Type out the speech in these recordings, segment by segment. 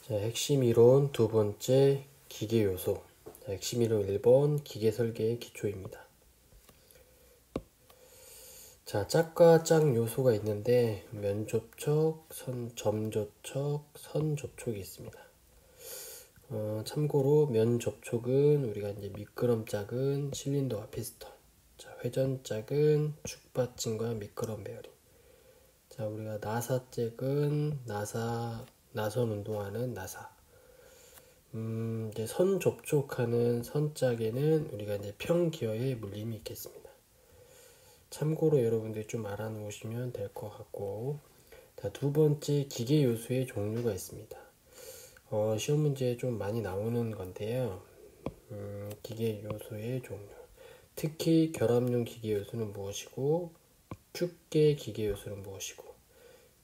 자, 핵심 이론 두 번째 기계 요소. 자, 핵심 이론 1번 기계 설계의 기초입니다. 자, 짝과 짝 요소가 있는데 면 접촉, 점 접촉, 선 접촉이 있습니다. 참고로 면 접촉은 우리가 이제 미끄럼 짝은 실린더와 피스톤, 자, 회전 짝은 축받침과 미끄럼 베어링. 자, 우리가 나사 짝은 나선 운동하는 나사. 이제 선 접촉하는 선짝에는 우리가 이제 평기어의 물림이 있겠습니다. 참고로 여러분들이 좀 알아놓으시면 될 것 같고, 자, 두 번째 기계 요소의 종류가 있습니다. 시험 문제에 좀 많이 나오는 건데요. 기계 요소의 종류. 특히 결합용 기계 요소는 무엇이고, 축계 기계 요소는 무엇이고,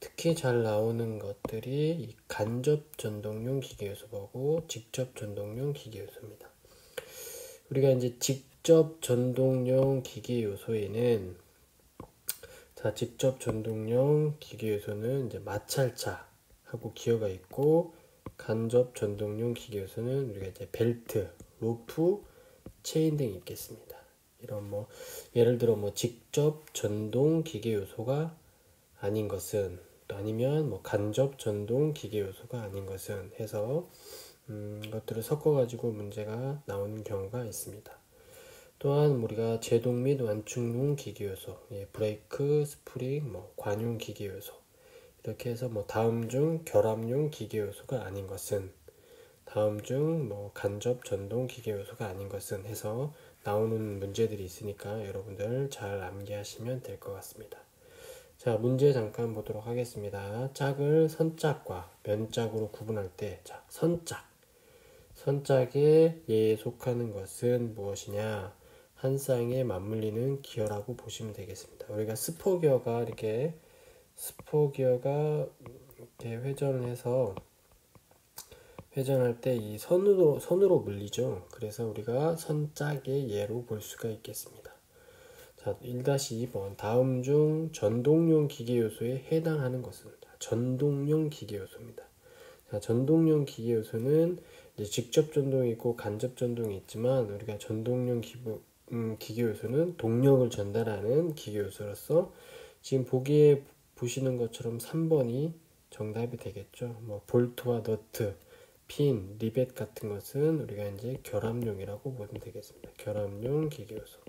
특히 잘 나오는 것들이 이 간접 전동용 기계 요소하고 직접 전동용 기계 요소입니다. 우리가 이제 직접 전동용 기계 요소에는 직접 전동용 기계 요소는 이제 마찰차하고 기어가 있고, 간접 전동용 기계 요소는 우리가 이제 벨트, 로프, 체인 등이 있겠습니다. 이런 예를 들어 직접 전동 기계 요소가 아닌 것은, 또 아니면 간접 전동 기계 요소가 아닌 것은 해서 것들을 섞어가지고 문제가 나오는 경우가 있습니다. 또한 우리가 제동 및 완충용 기계 요소, 브레이크, 스프링, 관용 기계 요소, 이렇게 해서 다음 중 결합용 기계 요소가 아닌 것은, 다음 중 간접 전동 기계 요소가 아닌 것은 해서 나오는 문제들이 있으니까 여러분들 잘 암기하시면 될 것 같습니다. 자, 문제 잠깐 보도록 하겠습니다. 짝을 선짝과 면짝으로 구분할 때, 자, 선짝에 얘에 속하는 것은 무엇이냐? 한 쌍에 맞물리는 기어라고 보시면 되겠습니다. 우리가 스포기어가 이렇게 회전을 해서 회전할 때 이 선으로 물리죠. 그래서 우리가 선짝의 예로 볼 수가 있겠습니다. 자, 1-2번. 다음 중 전동용 기계 요소에 해당하는 것은? 전동용 기계 요소입니다. 자, 전동용 기계 요소는 이제 직접 전동이 있고 간접 전동이 있지만, 우리가 전동용 기계 요소는 동력을 전달하는 기계 요소로서 지금 보기에 보시는 것처럼 3번이 정답이 되겠죠. 볼트와 너트, 핀, 리벳 같은 것은 우리가 이제 결합용이라고 보면 되겠습니다. 결합용 기계 요소.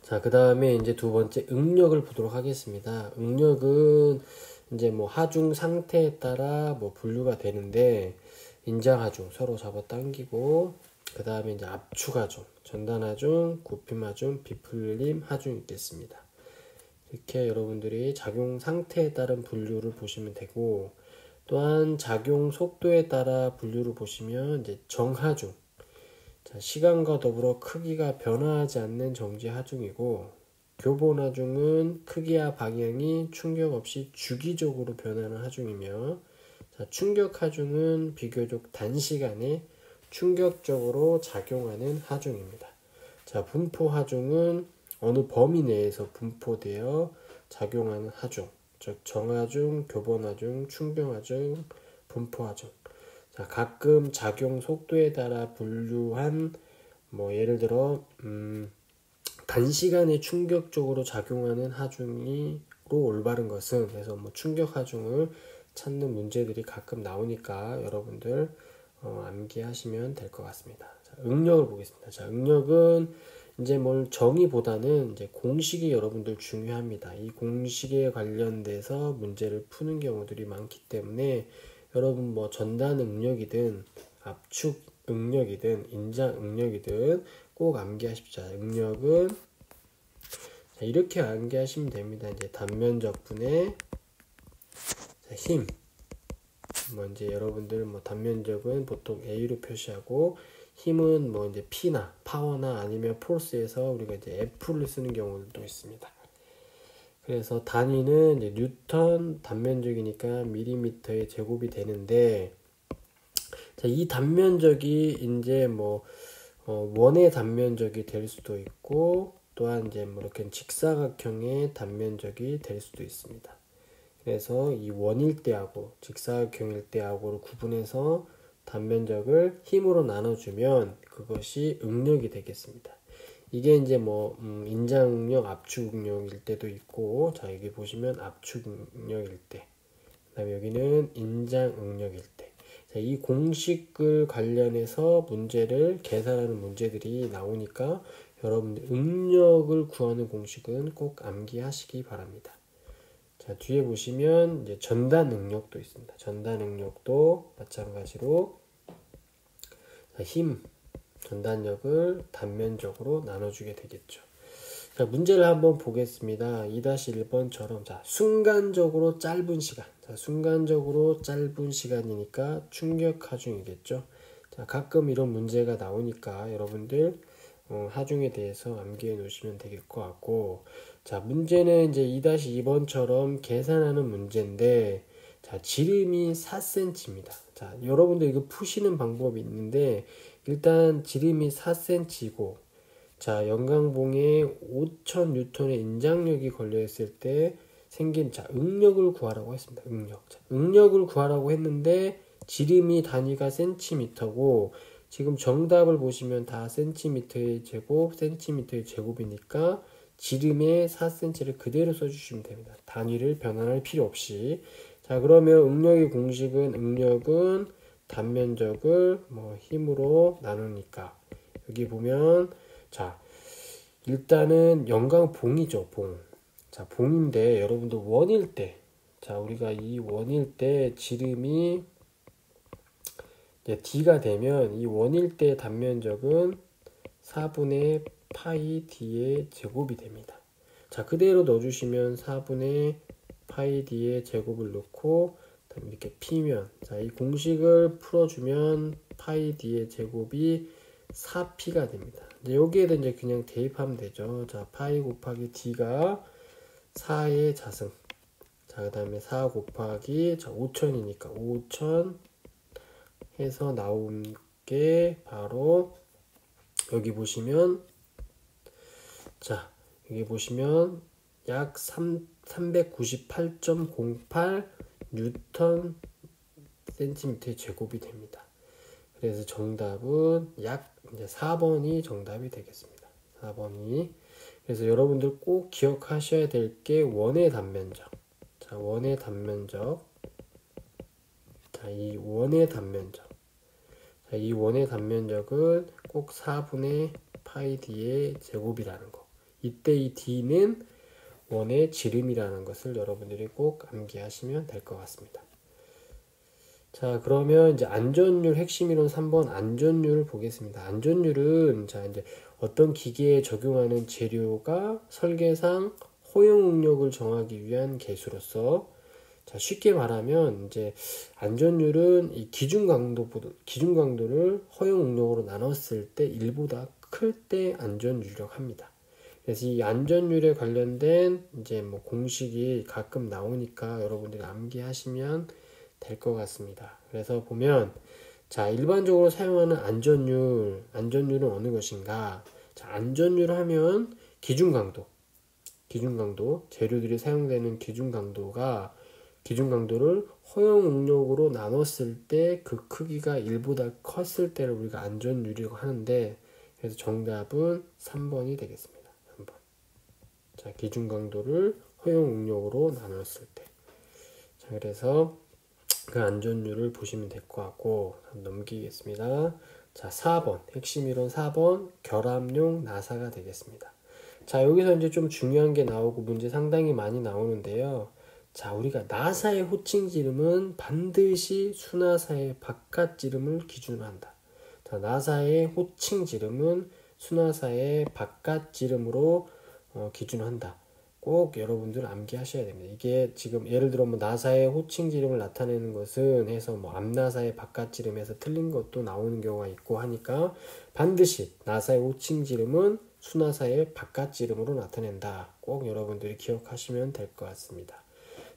자, 그 다음에 이제 두 번째 응력을 보도록 하겠습니다. 응력은 이제 하중 상태에 따라 분류가 되는데, 인장하중 서로 잡아 당기고, 그 다음에 이제 압축하중, 전단하중, 굽힘하중, 비풀림 하중 있겠습니다. 이렇게 여러분들이 작용 상태에 따른 분류를 보시면 되고, 또한 작용 속도에 따라 분류를 보시면 이제 정하중, 자, 시간과 더불어 크기가 변화하지 않는 정지 하중이고, 교본 하중은 크기와 방향이 충격 없이 주기적으로 변하는 하중이며, 자, 충격 하중은 비교적 단시간에 충격적으로 작용하는 하중입니다. 자, 분포 하중은 어느 범위 내에서 분포되어 작용하는 하중, 즉 정하중, 교본 하중, 충격 하중, 분포 하중. 자, 가끔 작용 속도에 따라 분류한 예를 들어 단시간에 충격적으로 작용하는 하중으로 올바른 것은 해서 충격 하중을 찾는 문제들이 가끔 나오니까 여러분들 암기하시면 될 것 같습니다. 자, 응력을 보겠습니다. 자, 응력은 이제 정의보다는 이제 공식이 여러분들 중요합니다. 이 공식에 관련돼서 문제를 푸는 경우들이 많기 때문에 여러분 전단 응력이든 압축 응력이든 인장 응력이든 꼭 암기하십시오. 응력은 이렇게 암기하시면 됩니다. 이제 단면적분의 힘. 이제 여러분들 단면적은 보통 A로 표시하고, 힘은 이제 P나 파워나 아니면 포스에서 우리가 이제 F를 쓰는 경우도 있습니다. 그래서 단위는 이제 뉴턴 단면적이니까 밀리미터의 제곱이 되는데, 자, 이 단면적이 이제 원의 단면적이 될 수도 있고, 또한 이제 이렇게 직사각형의 단면적이 될 수도 있습니다. 그래서 이 원일대하고 직사각형일대하고를 구분해서 단면적을 힘으로 나눠주면 그것이 응력이 되겠습니다. 이게 이제 뭐 인장응력, 압축응력일 때도 있고, 자 여기 보시면 압축응력일 때, 그다음에 여기는 인장응력일 때. 자, 이 공식을 관련해서 문제를 계산하는 문제들이 나오니까 여러분들 응력을 구하는 공식은 꼭 암기하시기 바랍니다. 자, 뒤에 보시면 이제 전단 응력도 있습니다. 전단 응력도 마찬가지로 힘, 전단력을 단면적으로 나눠주게 되겠죠. 자, 문제를 한번 보겠습니다. 2-1번처럼 자, 순간적으로 짧은 시간. 자, 순간적으로 짧은 시간이니까 충격 하중이겠죠. 자, 가끔 이런 문제가 나오니까 여러분들 하중에 대해서 암기해 놓으시면 될 것 같고, 자, 문제는 이제 2-2번처럼 계산하는 문제인데, 자, 지름이 4cm입니다. 자, 여러분들 이거 푸시는 방법이 있는데, 일단 지름이 4cm이고, 자, 영광봉에 5000N의 인장력이 걸려있을 때 생긴, 자, 응력을 구하라고 했습니다. 응력. 자, 응력을 구하라고 했는데, 지름이 단위가 cm고, 지금 정답을 보시면 다 cm의 제곱, cm의 제곱이니까 지름의 4cm를 그대로 써주시면 됩니다. 단위를 변환할 필요 없이. 자, 그러면 응력의 공식은, 응력은 단면적을 뭐 힘으로 나누니까 여기 보면, 자, 일단은 영광봉이죠, 봉. 자, 봉인데 여러분들 원일 때, 자, 우리가 이 원일 때 지름이 이제 D가 되면 이 원일 때 단면적은 4분의 파이 D의 제곱이 됩니다. 자, 그대로 넣어주시면 4분의 파이 D의 제곱을 넣고 이렇게 피면, 자, 이 공식을 풀어주면 파이 D의 제곱이 4P가 됩니다. 이제 여기에다 이제 그냥 대입하면 되죠. 자, 파이 곱하기 D가 4의 자승. 자, 그 다음에 4 곱하기, 자, 5000이니까 5000 해서 나온 게 바로 여기 보시면, 자, 여기 보시면 약 398.08 뉴턴 센티미터 제곱이 됩니다. 그래서 정답은 약 이제 4번이 정답이 되겠습니다. 4번이. 그래서 여러분들 꼭 기억하셔야 될 게 원의 단면적. 자, 원의 단면적. 자, 이 원의 단면적. 자, 이 원의 단면적은 꼭 4분의 파이 D의 제곱이라는 거. 이때 이 D는 원의 지름이라는 것을 여러분들이 꼭 암기하시면 될 것 같습니다. 자, 그러면 이제 안전율 핵심이론 3번 안전율을 보겠습니다. 안전율은, 자, 이제 어떤 기계에 적용하는 재료가 설계상 허용 응력을 정하기 위한 계수로서, 자, 쉽게 말하면 이제 안전율은 이 기준 강도를 허용 응력으로 나눴을 때 1보다 클 때 안전율이라고 합니다. 그래서 이 안전율에 관련된 이제 뭐 공식이 가끔 나오니까 여러분들이 암기하시면 될 것 같습니다. 그래서 보면, 자, 일반적으로 사용하는 안전율은 어느 것인가? 자, 안전율 하면 기준 강도, 재료들이 사용되는 기준 강도를 허용 응력으로 나눴을 때 그 크기가 1보다 컸을 때를 우리가 안전율이라고 하는데, 그래서 정답은 3번이 되겠습니다. 3번. 자, 기준 강도를 허용 응력으로 나눴을 때. 자, 그래서 그 안전율을 보시면 될 것 같고, 넘기겠습니다. 자, 4번 핵심 이론 4번 결합용 나사가 되겠습니다. 자, 여기서 이제 좀 중요한 게 나오고 문제 상당히 많이 나오는데요. 자, 우리가 나사의 호칭 지름은 반드시 수나사의 바깥 지름을 기준으로 한다. 자, 나사의 호칭 지름은 수나사의 바깥 지름으로 기준한다. 꼭 여러분들 암기하셔야 됩니다. 이게 지금 예를 들어 뭐 나사의 호칭 지름을 나타내는 것은 해서 뭐 앞나사의 바깥 지름에서 틀린 것도 나오는 경우가 있고 하니까 반드시 나사의 호칭 지름은 수나사의 바깥 지름으로 나타낸다. 꼭 여러분들이 기억하시면 될 것 같습니다.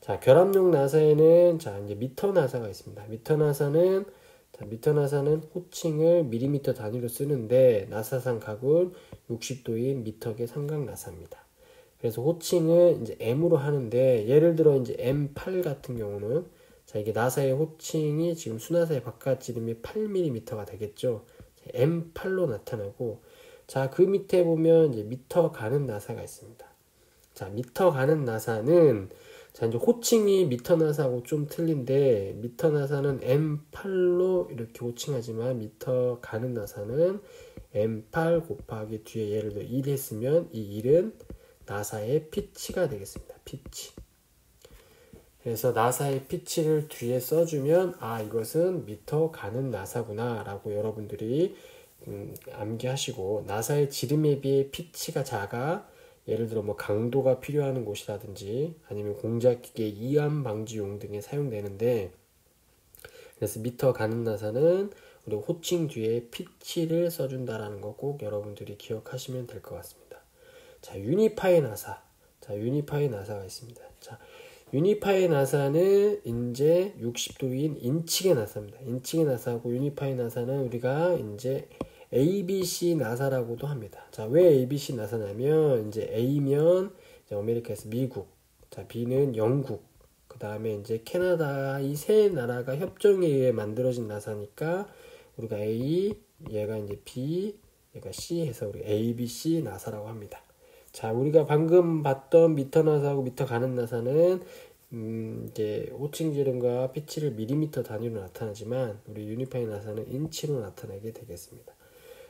자, 결합용 나사에는, 자, 이제 미터 나사가 있습니다. 미터 나사는 호칭을 밀리미터 단위로 쓰는데 나사상 각은 60도인 미터계 삼각 나사입니다. 그래서 호칭을 이제 M으로 하는데, 예를 들어 이제 M8 같은 경우는, 자, 이게 나사의 호칭이 지금 수나사의 바깥지름이 8mm가 되겠죠. M8로 나타나고, 자, 그 밑에 보면 이제 미터 가는 나사가 있습니다. 자, 미터 가는 나사는, 자, 이제 호칭이 미터 나사하고 좀 틀린데, 미터 나사는 M8로 이렇게 호칭하지만, 미터 가는 나사는 M8 곱하기 뒤에 예를 들어 1 했으면, 이 1은 나사의 피치가 되겠습니다. 피치. 그래서 나사의 피치를 뒤에 써주면, 아, 이것은 미터 가는 나사구나 라고 여러분들이 암기하시고, 나사의 지름에 비해 피치가 작아 예를 들어 뭐 강도가 필요한 곳이라든지 아니면 공작기계 이완 방지용 등에 사용되는데, 그래서 미터 가는 나사는 우리 호칭 뒤에 피치를 써준다라는 거 꼭 여러분들이 기억하시면 될 것 같습니다. 자, 유니파이 나사. 자, 유니파이 나사가 있습니다. 자, 유니파이 나사는 이제 60도인 인치계 나사입니다. 인치계 나사하고 유니파이 나사는 우리가 이제 ABC 나사라고도 합니다. 자, 왜 ABC 나사냐면, 이제 A면 이제 아메리카에서 미국, 자, B는 영국, 그 다음에 이제 캐나다, 이 세 나라가 협정에 의해 만들어진 나사니까, 우리가 A, 얘가 이제 B, 얘가 C 해서 우리 ABC 나사라고 합니다. 자, 우리가 방금 봤던 미터 나사하고 미터 가는 나사는 이제 호칭 지름과 피치를 밀리미터 단위로 나타나지만, 우리 유니파이 나사는 인치로 나타나게 되겠습니다.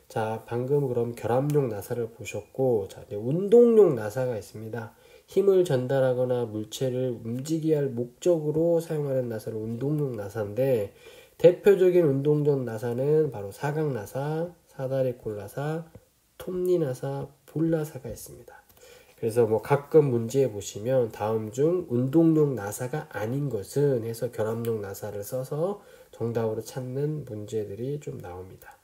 자, 방금 그럼 결합용 나사를 보셨고, 자, 이제 운동용 나사가 있습니다. 힘을 전달하거나 물체를 움직이게 할 목적으로 사용하는 나사를 운동용 나사인데, 대표적인 운동용 나사는 바로 사각 나사, 사다리꼴 나사, 톱니 나사, 볼 나사가 있습니다. 그래서 뭐 가끔 문제에 보시면 다음 중 운동용 나사가 아닌 것은 해서 결합용 나사를 써서 정답으로 찾는 문제들이 좀 나옵니다.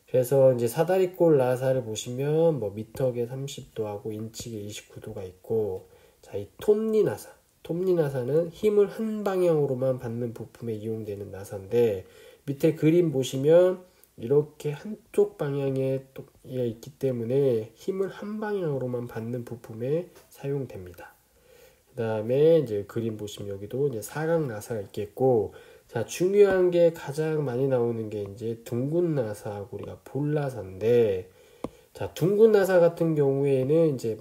그래서 이제 사다리꼴 나사를 보시면 뭐 미터계 30도하고 인치계 29도가 있고, 자, 이 톱니 나사. 톱니 나사는 힘을 한 방향으로만 받는 부품에 이용되는 나사인데, 밑에 그림 보시면 이렇게 한쪽 방향에 있기 때문에 힘을 한 방향으로만 받는 부품에 사용됩니다. 그 다음에 이제 그림 보시면 여기도 이제 사각 나사가 있겠고, 자, 중요한 게 가장 많이 나오는 게 이제 둥근 나사하고 우리가 볼 나사인데, 자, 둥근 나사 같은 경우에는 이제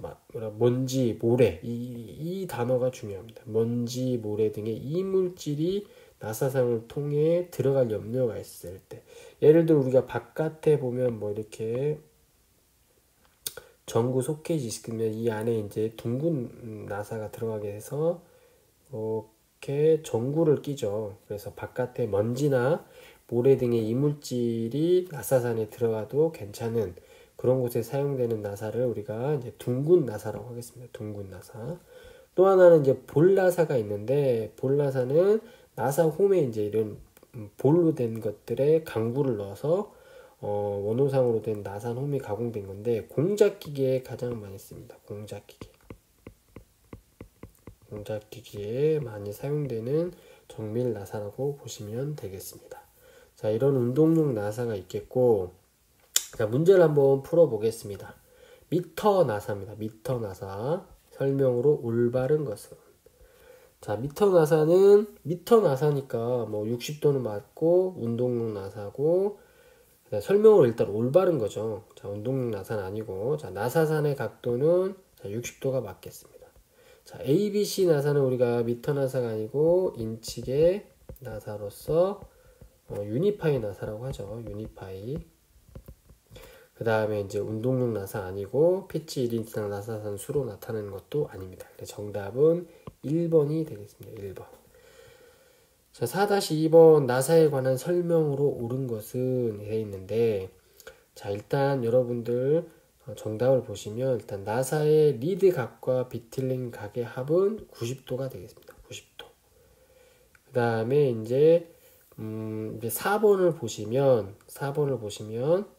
먼지, 모래, 이 단어가 중요합니다. 먼지, 모래 등의 이물질이 나사상을 통해 들어갈 염려가 있을 때, 예를 들어 우리가 바깥에 보면 뭐 이렇게 전구 소켓이 있으면 이 안에 이제 둥근 나사가 들어가게 해서 이렇게 전구를 끼죠. 그래서 바깥에 먼지나 모래 등의 이물질이 나사산에 들어가도 괜찮은 그런 곳에 사용되는 나사를 우리가 이제 둥근 나사라고 하겠습니다. 둥근 나사. 또 하나는 이제 볼 나사가 있는데, 볼 나사는 나사 홈에 이제 이런 볼로 된 것들에 강구를 넣어서 원호상으로 된 나사 홈이 가공된 건데, 공작기계에 가장 많이 씁니다. 공작기계에 많이 사용되는 정밀 나사라고 보시면 되겠습니다. 자, 이런 운동용 나사가 있겠고, 자, 문제를 한번 풀어보겠습니다. 미터 나사입니다. 미터 나사. 설명으로 올바른 것은. 자, 미터 나사니까 뭐 60도는 맞고 운동용 나사고, 설명으로 일단 올바른 거죠. 자, 운동용 나사는 아니고, 자, 나사산의 각도는 60도가 맞겠습니다. 자, ABC 나사는 우리가 미터 나사가 아니고 인치계 나사로서 유니파이 나사라고 하죠. 유니파이. 그 다음에 이제 운동용 나사 아니고 피치 1인 이상 나사산 수로 나타내는 것도 아닙니다. 그래서 정답은 1번이 되겠습니다. 1번. 자, 4-2번 나사에 관한 설명으로 옳은 것은 되어 있는데, 자, 일단 여러분들 정답을 보시면 일단 나사의 리드 각과 비틀린 각의 합은 90도가 되겠습니다. 90도. 그 다음에 이제 4번을 보시면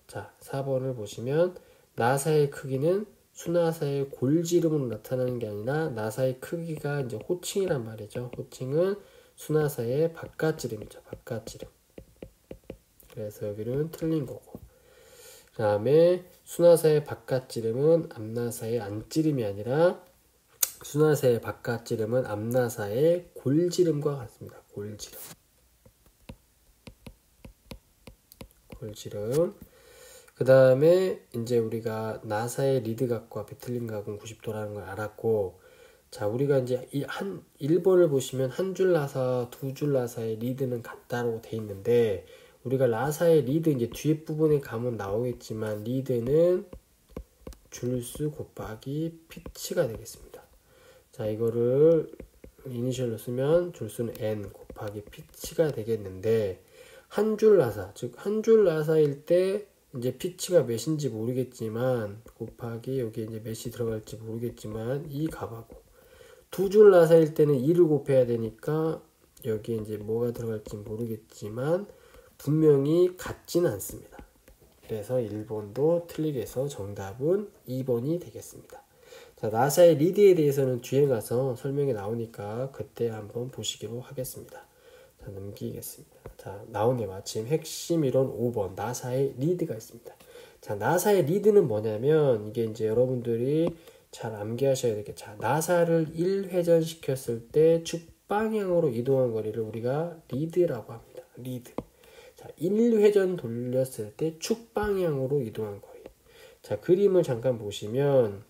자, 4번을 보시면 나사의 크기는 수나사의 골지름으로 나타나는 게 아니라 나사의 크기가 이제 호칭이란 말이죠. 호칭은 수나사의 바깥지름이죠. 바깥지름. 그래서 여기는 틀린 거고. 그 다음에 수나사의 바깥지름은 앞나사의 안지름이 아니라 수나사의 바깥지름은 앞나사의 골지름과 같습니다. 골지름. 그 다음에 이제 우리가 나사의 리드각과 비틀림 각은 90도라는 걸 알았고, 자, 우리가 이제 1번을 보시면 한 줄 나사, 두 줄 나사의 리드는 같다고 돼 있는데, 우리가 나사의 리드 이제 뒤에 부분에 가면 나오겠지만, 리드는 줄수 곱하기 피치가 되겠습니다. 자, 이거를 이니셜로 쓰면 줄수는 n 곱하기 피치가 되겠는데, 한 줄 나사, 즉 한 줄 나사일 때 이제 피치가 몇인지 모르겠지만 곱하기 여기 이제 몇이 들어갈지 모르겠지만 이 값하고, 두 줄 나사일 때는 2를 곱해야 되니까 여기에 이제 뭐가 들어갈지 모르겠지만 분명히 같지는 않습니다. 그래서 1번도 틀리게서 정답은 2번이 되겠습니다. 자, 나사의 리드에 대해서는 뒤에 가서 설명이 나오니까 그때 한번 보시기로 하겠습니다. 자, 넘기겠습니다. 자, 나오네. 마침 핵심 이론 5번 나사의 리드가 있습니다. 자, 나사의 리드는 뭐냐면 이게 이제 여러분들이 잘 암기하셔야 되겠죠. 자, 나사를 1회전 시켰을 때 축방향으로 이동한 거리를 우리가 리드라고 합니다. 리드. 자, 1회전 돌렸을 때 축방향으로 이동한 거리. 자, 그림을 잠깐 보시면,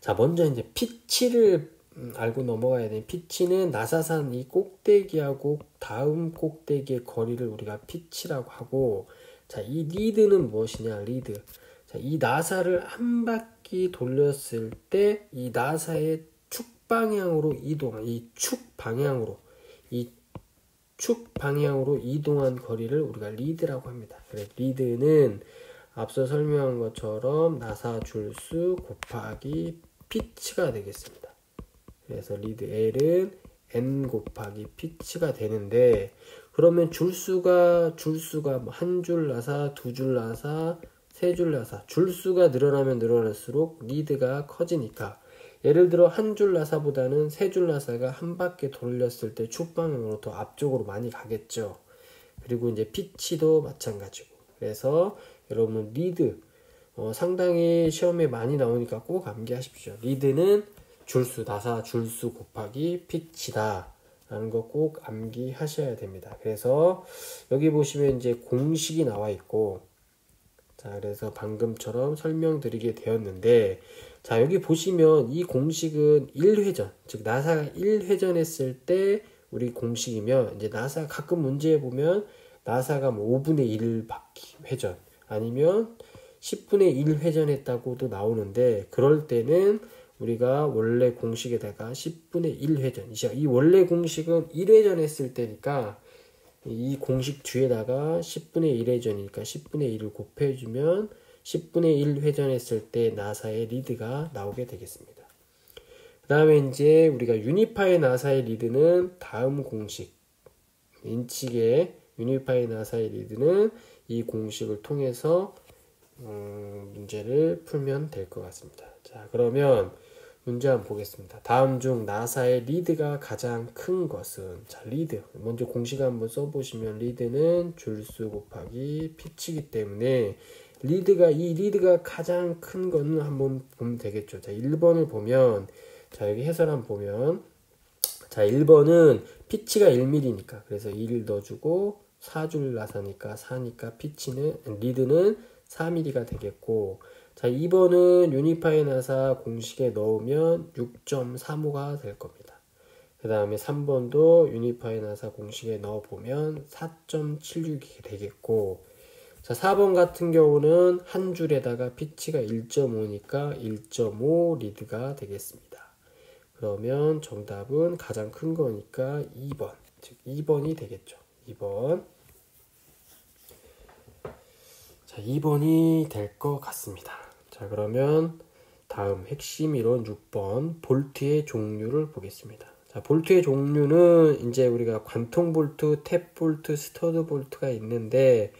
자, 먼저 이제 피치를 알고 넘어가야 돼요. 피치는 나사산 이 꼭대기하고 다음 꼭대기의 거리를 우리가 피치라고 하고, 자, 이 리드는 무엇이냐? 리드. 자, 이 나사를 한 바퀴 돌렸을 때 이 나사의 축 방향으로 이동한 이 축 방향으로 이동한 거리를 우리가 리드라고 합니다. 그래서 리드는 앞서 설명한 것처럼 나사 줄수 곱하기 피치가 되겠습니다. 그래서 리드 L은 n 곱하기 피치가 되는데, 그러면 줄수가 한 줄 나사, 두 줄 나사, 세 줄 나사, 줄수가 늘어나면 늘어날수록 리드가 커지니까, 예를 들어 한 줄 나사보다는 세 줄 나사가 한 바퀴 돌렸을 때 축방향으로 더 앞쪽으로 많이 가겠죠. 그리고 이제 피치도 마찬가지고. 그래서 여러분 리드 상당히 시험에 많이 나오니까 꼭 암기하십시오. 리드는 줄수, 나사 줄수 곱하기 피치다 라는 거 꼭 암기하셔야 됩니다. 그래서 여기 보시면 이제 공식이 나와 있고, 자, 그래서 방금처럼 설명드리게 되었는데, 자, 여기 보시면 이 공식은 1회전, 즉 나사가 1회전 했을 때 우리 공식이면, 이제 나사 가끔 문제에 보면 나사가 뭐 5분의 1 바퀴 회전 아니면 10분의 1 회전했다고도 나오는데, 그럴 때는 우리가 원래 공식에다가 10분의 1 회전, 이 원래 공식은 1회전 했을 때니까 이 공식 뒤에다가 10분의 1 회전이니까 10분의 1을 곱해주면 10분의 1 회전했을 때 나사의 리드가 나오게 되겠습니다. 그 다음에 이제 우리가 유니파의 나사의 리드는 다음 공식, 인치계 유니파의 나사의 리드는 이 공식을 통해서 문제를 풀면 될 것 같습니다. 자, 그러면 문제 한번 보겠습니다. 다음 중 나사의 리드가 가장 큰 것은, 자, 리드 먼저 공식 한번 써보시면, 리드는 줄수 곱하기 피치이기 때문에 이 리드가 가장 큰 거는 한번 보면 되겠죠. 자, 1번을 보면, 자, 여기 해설 한번 보면, 자, 1번은 피치가 1mm니까 그래서 1을 넣어주고 4줄 나사니까 4니까 리드는 4mm가 되겠고, 자, 2번은 유니파의 나사 공식에 넣으면 6.35가 될 겁니다. 그 다음에 3번도 유니파의 나사 공식에 넣어보면 4.76이 되겠고, 자, 4번 같은 경우는 한 줄에다가 피치가 1.5니까 1.5 리드가 되겠습니다. 그러면 정답은 가장 큰 거니까 2번, 즉 2번이 되겠죠. 2번. 자, 2번이 될 것 같습니다. 자, 그러면 다음 핵심 이론 6번 볼트의 종류를 보겠습니다. 자, 볼트의 종류는 이제 우리가 관통 볼트, 탭 볼트, 스터드 볼트가 있는데,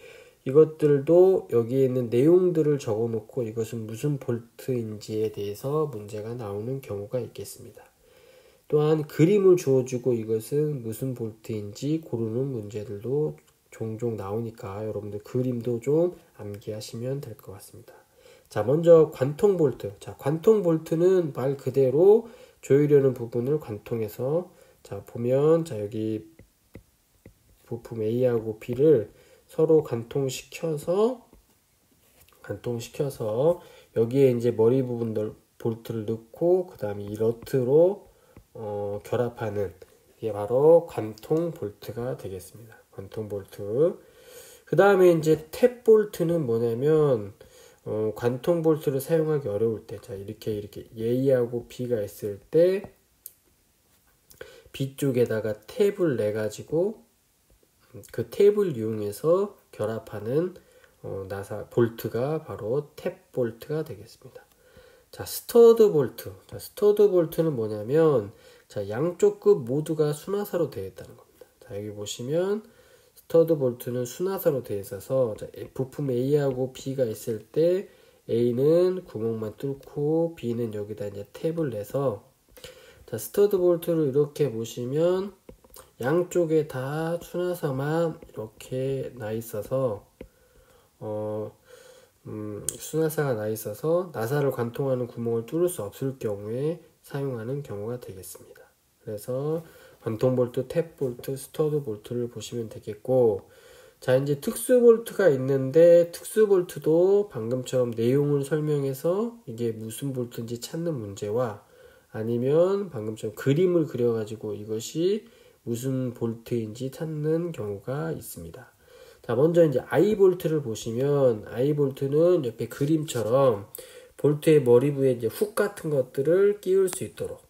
이것들도 여기에 있는 내용들을 적어 놓고 이것은 무슨 볼트인지에 대해서 문제가 나오는 경우가 있겠습니다. 또한 그림을 주어주고 이것은 무슨 볼트인지 고르는 문제들도 종종 나오니까 여러분들 그림도 좀 암기하시면 될 것 같습니다. 자, 먼저 관통 볼트. 자, 관통 볼트는 말 그대로 조이려는 부분을 관통해서, 자, 보면, 자, 여기 부품 A하고 B를 서로 관통시켜서 여기에 이제 머리 부분 볼트를 넣고, 그 다음에 이 너트로 결합하는, 이게 바로 관통 볼트가 되겠습니다. 관통 볼트. 그 다음에 이제 탭 볼트는 뭐냐면, 관통 볼트를 사용하기 어려울 때, 자, 이렇게 A하고 B가 있을 때, B 쪽에다가 탭을 내가지고, 그 탭을 이용해서 결합하는, 나사 볼트가 바로 탭 볼트가 되겠습니다. 자, 스터드 볼트. 자, 스터드 볼트는 뭐냐면, 자, 양쪽 끝 모두가 순화사로 되어 있다는 겁니다. 자, 여기 보시면, 스터드 볼트는 순화사로 되어 있어서, 자, 부품 A하고 B가 있을 때, A는 구멍만 뚫고, B는 여기다 이제 탭을 내서, 자, 스터드 볼트를 이렇게 보시면, 양쪽에 다 순화사만 이렇게 나 있어서, 순화사가 나 있어서 나사를 관통하는 구멍을 뚫을 수 없을 경우에 사용하는 경우가 되겠습니다. 그래서 관통 볼트, 탭 볼트, 스터드 볼트를 보시면 되겠고, 자, 이제 특수 볼트가 있는데, 특수 볼트도 방금처럼 내용을 설명해서 이게 무슨 볼트인지 찾는 문제와, 아니면 방금처럼 그림을 그려가지고 이것이 무슨 볼트인지 찾는 경우가 있습니다. 자, 먼저 이제 I 볼트를 보시면, I 볼트는 옆에 그림처럼 볼트의 머리부에 이제 훅 같은 것들을 끼울 수 있도록,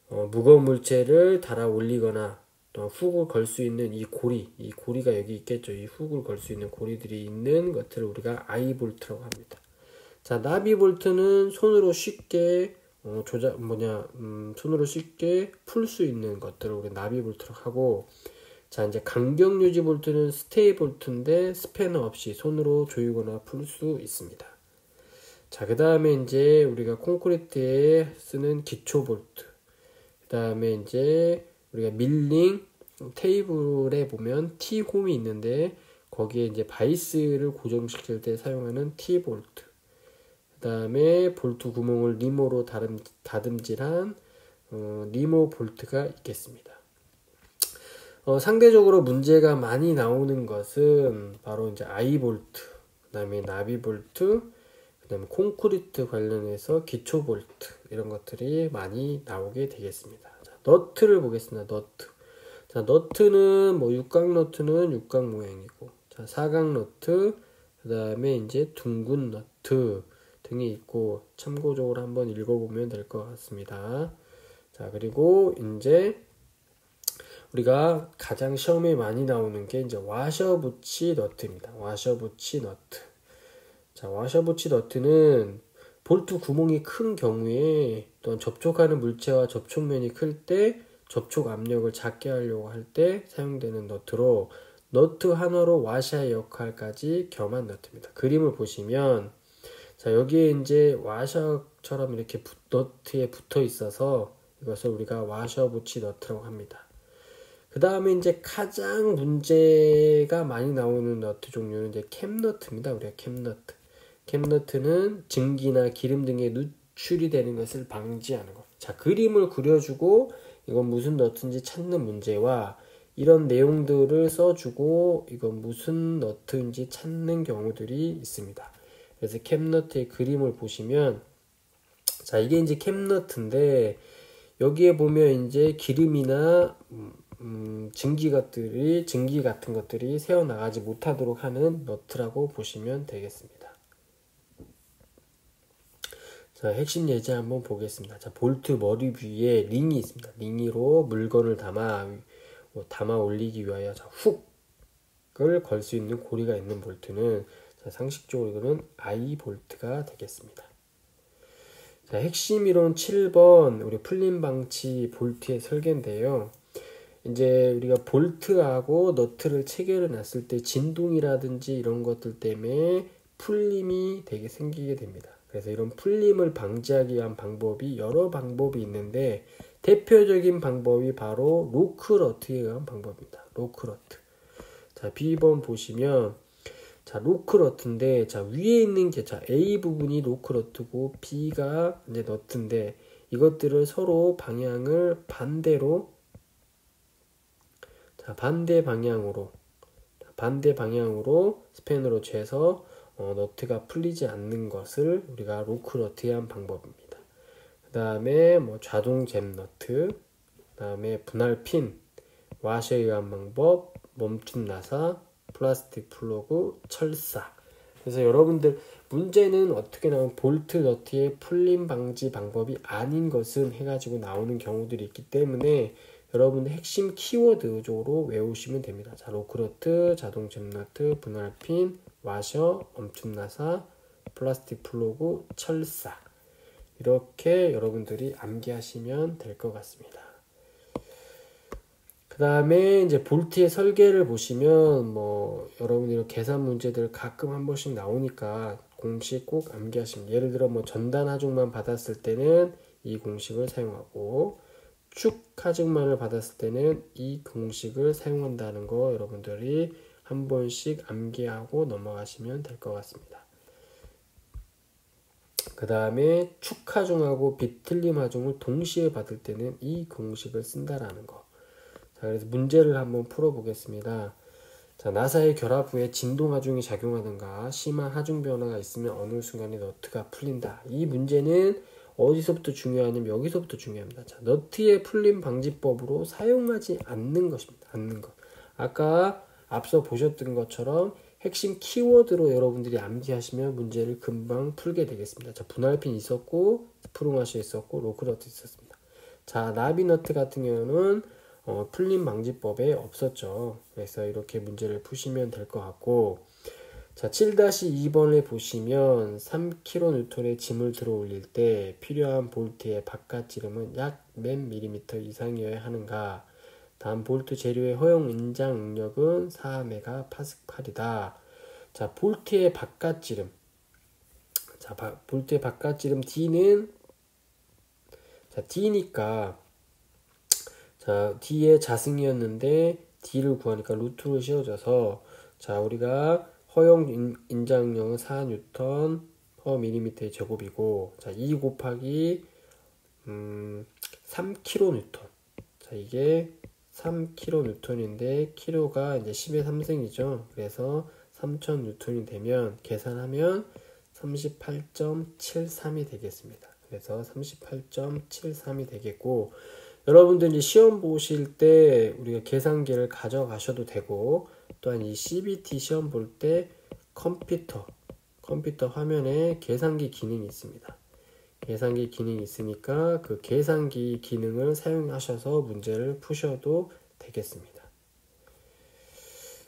무거운 물체를 달아 올리거나, 또 훅을 걸 수 있는 이 고리가 여기 있겠죠. 이 훅을 걸 수 있는 고리들이 있는 것들을 우리가 I 볼트라고 합니다. 자, 나비 볼트는 손으로 쉽게 손으로 쉽게 풀 수 있는 것들을 우리 나비 볼트라고 하고, 자, 이제 간격 유지 볼트는 스테이 볼트인데 스패너 없이 손으로 조이거나 풀 수 있습니다. 자, 그 다음에 이제 우리가 콘크리트에 쓰는 기초 볼트. 그 다음에 이제 우리가 밀링 테이블에 보면 T홈이 있는데 거기에 이제 바이스를 고정시킬 때 사용하는 T볼트. 그 다음에 볼트 구멍을 리모로 다듬질한 리모 볼트가 있겠습니다. 상대적으로 문제가 많이 나오는 것은 바로 이제 I 볼트, 그 다음에 나비 볼트, 그 다음에 콘크리트 관련해서 기초 볼트, 이런 것들이 많이 나오게 되겠습니다. 자, 너트를 보겠습니다. 너트. 자, 너트는 육각 너트는 육각 모양이고, 자, 사각 너트, 그 다음에 이제 둥근 너트 등이 있고, 참고적으로 한번 읽어보면 될 것 같습니다. 자, 그리고 이제 우리가 가장 시험에 많이 나오는 게 이제 와셔부치 너트입니다. 와셔부치 너트. 자, 와셔부치 너트는 볼트 구멍이 큰 경우에 또한 접촉하는 물체와 접촉면이 클 때 접촉 압력을 작게 하려고 할 때 사용되는 너트로, 너트 하나로 와샤의 역할까지 겸한 너트입니다. 그림을 보시면, 자, 여기에 이제 와셔처럼 이렇게 너트에 붙어 있어서 이것을 우리가 와셔부치 너트라고 합니다. 그 다음에 이제 가장 문제가 많이 나오는 너트 종류는 이제 캡너트입니다. 우리가 캡너트. 캡너트는 증기나 기름 등의 누출이 되는 것을 방지하는 것. 자, 그림을 그려주고 이건 무슨 너트인지 찾는 문제와 이런 내용들을 써주고 이건 무슨 너트인지 찾는 경우들이 있습니다. 그래서 캡너트의 그림을 보시면, 자, 이게 이제 캡너트인데 여기에 보면 이제 기름이나 증기 같은 것들이 새어나가지 못하도록 하는 너트라고 보시면 되겠습니다. 자, 핵심 예제 한번 보겠습니다. 자, 볼트 머리 위에 링이 있습니다. 링으로 물건을 담아 올리기 위하여 훅을 걸 수 있는 고리가 있는 볼트는, 자, 상식적으로 이거는 I 볼트가 되겠습니다. 자, 핵심 이론 7번 우리 풀림 방치 볼트의 설계인데요. 이제 우리가 볼트하고 너트를 체결해 놨을 때 진동이라든지 이런 것들 때문에 풀림이 되게 생기게 됩니다. 그래서 이런 풀림을 방지하기 위한 방법이 여러 방법이 있는데 대표적인 방법이 바로 로크러트에 의한 방법입니다. 로크러트. 자, B번 보시면 자, 로크러트인데 자, 위에 있는 게 자, A 부분이 로크러트고 B가 이제 너트인데 이것들을 서로 방향을 반대로 자, 반대 방향으로 스팬으로 재서 너트가 풀리지 않는 것을 우리가 로크러트의 한 방법입니다. 그 다음에 뭐 자동 잼 너트, 그 다음에 분할 핀, 와셔에 의한 방법, 멈춤 나사, 플라스틱 플러그, 철사. 그래서 여러분들 문제는 어떻게 나오면 볼트 너트의 풀림 방지 방법이 아닌 것은 해가지고 나오는 경우들이 있기 때문에 여러분들 핵심 키워드적으로 외우시면 됩니다. 자, 로크러트, 자동 잼너트, 분할핀, 와셔, 멈춤나사, 플라스틱 플러그, 철사. 이렇게 여러분들이 암기하시면 될 것 같습니다. 그 다음에 이제 볼트의 설계를 보시면 뭐 여러분들이 계산 문제들 가끔 한 번씩 나오니까 공식 꼭 암기하시면, 예를 들어 뭐 전단 하중만 받았을 때는 이 공식을 사용하고 축 하중만을 받았을 때는 이 공식을 사용한다는 거 여러분들이 한 번씩 암기하고 넘어가시면 될 것 같습니다. 그 다음에 축 하중하고 비틀림 하중을 동시에 받을 때는 이 공식을 쓴다라는 거. 자, 그래서 문제를 한번 풀어보겠습니다. 자, 나사의 결합 후에 진동 하중이 작용하든가 심한 하중 변화가 있으면 어느 순간에 너트가 풀린다. 이 문제는 어디서부터 중요하냐면 여기서부터 중요합니다. 자, 너트의 풀림 방지법으로 사용하지 않는 것입니다. 않는 것. 아까 앞서 보셨던 것처럼 핵심 키워드로 여러분들이 암기하시면 문제를 금방 풀게 되겠습니다. 자, 분할핀 있었고 스프링-와셔 있었고 로크너트 있었습니다. 자, 나비너트 같은 경우는 풀림 방지법에 없었죠. 그래서 이렇게 문제를 푸시면 될 것 같고, 자, 7-2번을 보시면 3kN의 짐을 들어 올릴 때 필요한 볼트의 바깥지름은 약 몇 밀리미터 이상이어야 하는가? 다음 볼트 재료의 허용 인장 응력은 4MPa이다. 자, 볼트의 바깥지름. 자, 볼트의 바깥지름 D는 자, D니까 자, D의 자승이었는데 D를 구하니까 루트를 씌워줘서 자, 우리가 허용 인장응력은 4N per mm의 제곱이고 자, 2 곱하기 3kN. 자, 이게 3kN인데 kg가 이제 10의 3승이죠. 그래서 3000N이 되면 계산하면 38.73이 되겠습니다. 그래서 38.73이 되겠고, 여러분들이 시험 보실 때 우리가 계산기를 가져가셔도 되고, 또한 이 CBT 시험 볼 때 컴퓨터 화면에 계산기 기능이 있습니다. 계산기 기능이 있으니까 그 계산기 기능을 사용하셔서 문제를 푸셔도 되겠습니다.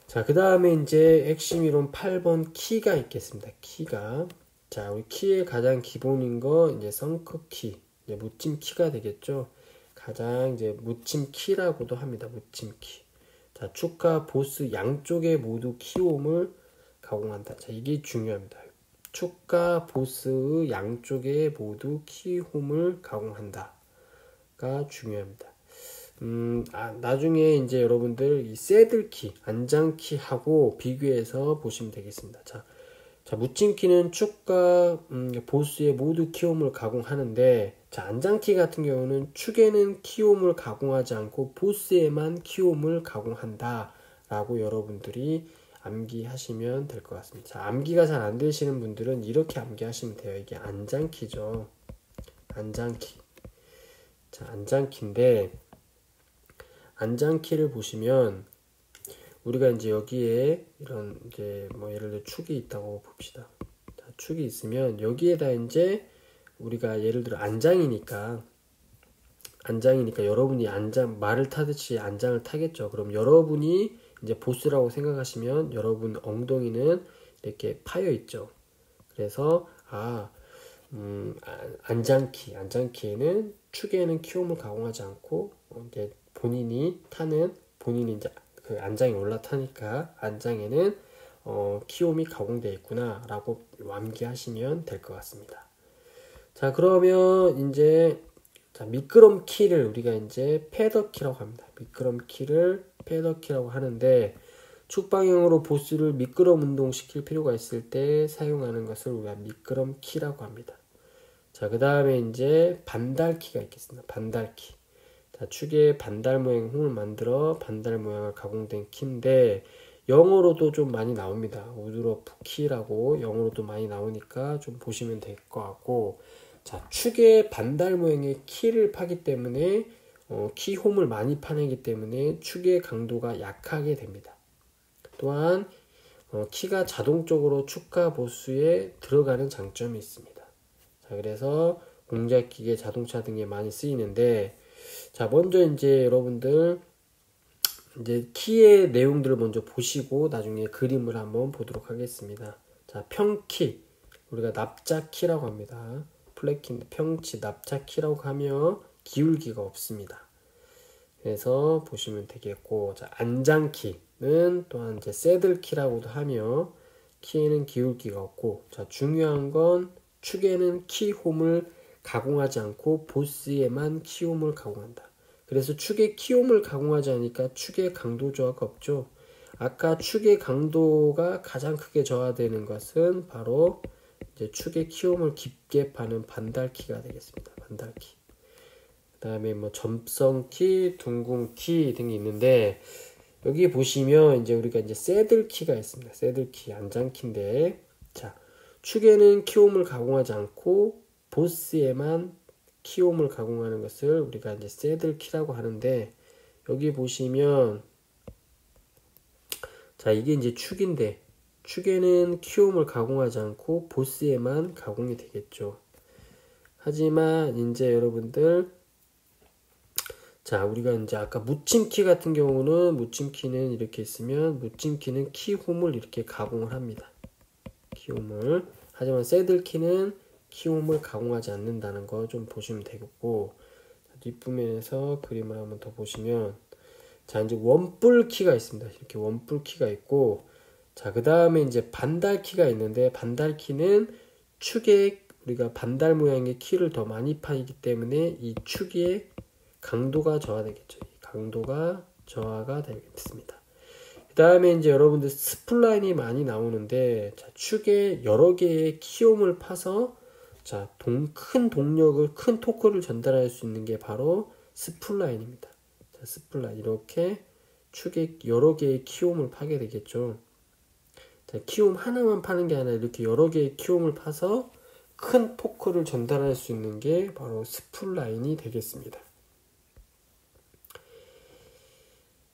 자, 그 다음에 이제 핵심 이론 8번 키가 있겠습니다. 키가. 자, 우리 키의 가장 기본인 거 이제 성크 키, 이제 묻힘 키가 되겠죠. 가장 이제 묻힘 키라고도 합니다. 묻힘 키. 자, 축과 보스 양쪽에 모두 키홈을 가공한다. 자, 이게 중요합니다. 축과 보스 양쪽에 모두 키홈을 가공한다가 중요합니다. 나중에 이제 여러분들 이 새들키, 안장키하고 비교해서 보시면 되겠습니다. 자, 묻힘키는 축과 보스에 모두 키홈을 가공하는데, 자, 안장키 같은 경우는 축에는 키홈을 가공하지 않고 보스에만 키홈을 가공한다 라고 여러분들이 암기하시면 될 것 같습니다. 자, 암기가 잘 안 되시는 분들은 이렇게 암기하시면 돼요. 이게 안장키죠. 안장키. 자, 안장키인데, 안장키를 보시면 우리가 이제 여기에 이런 이제 뭐 예를 들어 축이 있다고 봅시다. 자, 축이 있으면 여기에다 이제 우리가 예를 들어 안장이니까 여러분이 말을 타듯이 안장을 타겠죠. 그럼 여러분이 이제 보스라고 생각하시면 여러분 엉덩이는 이렇게 파여 있죠. 그래서 안장키에는 축에는 키홈을 가공하지 않고 이제 본인이 이제 그 안장에 올라타니까 안장에는 키홈이 가공되어 있구나 라고 암기하시면 될 것 같습니다. 자, 그러면 이제 자, 미끄럼 키를 우리가 이제 패더 키라고 합니다. 미끄럼 키를 패더 키라고 하는데, 축 방향으로 보스를 미끄럼 운동시킬 필요가 있을 때 사용하는 것을 우리가 미끄럼 키라고 합니다. 자, 그 다음에 이제 반달키가 있겠습니다. 반달키. 자, 축에 반달 모양 홈을 만들어 반달 모양을 가공된 키인데 영어로도 좀 많이 나옵니다. 우드러프 키라고 영어로도 많이 나오니까 좀 보시면 될 것 같고, 자, 축에 반달 모양의 키를 파기 때문에 키 홈을 많이 파내기 때문에 축의 강도가 약하게 됩니다. 또한 키가 자동적으로 축과 보스에 들어가는 장점이 있습니다. 자, 그래서 공작기계, 자동차 등에 많이 쓰이는데, 자, 먼저 이제 여러분들 이제 키의 내용들을 먼저 보시고 나중에 그림을 한번 보도록 하겠습니다. 자, 평키, 우리가 납작키라고 합니다. 플랫키인데 평치, 납작키라고 하며 기울기가 없습니다. 그래서 보시면 되겠고, 자, 안장키는 또한 이제 새들키라고도 하며 키에는 기울기가 없고, 자, 중요한 건 축에는 키홈을 가공하지 않고 보스에만 키홈을 가공한다. 그래서 축의 키홈을 가공하지 않으니까 축의 강도 저하가 없죠. 아까 축의 강도가 가장 크게 저하되는 것은 바로 이제 축의 키홈을 깊게 파는 반달키가 되겠습니다. 반달키. 그 다음에 뭐 점성키, 둥근키 등이 있는데, 여기 보시면 이제 우리가 이제 새들키가 있습니다. 새들키, 안장키인데, 자, 축에는 키홈을 가공하지 않고 보스에만 키홈을 가공하는 것을 우리가 이제 새들키라고 하는데, 여기 보시면 자, 이게 이제 축인데 축에는 키홈을 가공하지 않고 보스에만 가공이 되겠죠. 하지만 이제 여러분들, 자, 우리가 이제 아까 묻힘키 같은 경우는 묻힘키는 이렇게 있으면 묻힘키는 키홈을 이렇게 가공을 합니다. 키홈을. 하지만 새들키는 키홈을 가공하지 않는다는 거 좀 보시면 되겠고, 뒷부분에서 그림을 한번 더 보시면, 자, 이제 원뿔키가 있습니다. 이렇게 원뿔키가 있고, 자, 그 다음에 이제 반달키가 있는데, 반달키는 축에 우리가 반달 모양의 키를 더 많이 파이기 때문에 이 축의 강도가 저하되겠죠. 강도가 저하가 되겠습니다. 그 다음에 이제 여러분들 스플라인이 많이 나오는데, 자, 축에 여러 개의 키홈을 파서 자, 큰 동력을, 큰 토크를 전달할 수 있는 게 바로 스플라인입니다. 자, 스플라인. 이렇게 축에 여러 개의 키홈을 파게 되겠죠. 자, 키홈 하나만 파는 게 아니라 이렇게 여러 개의 키홈을 파서 큰 토크를 전달할 수 있는 게 바로 스플라인이 되겠습니다.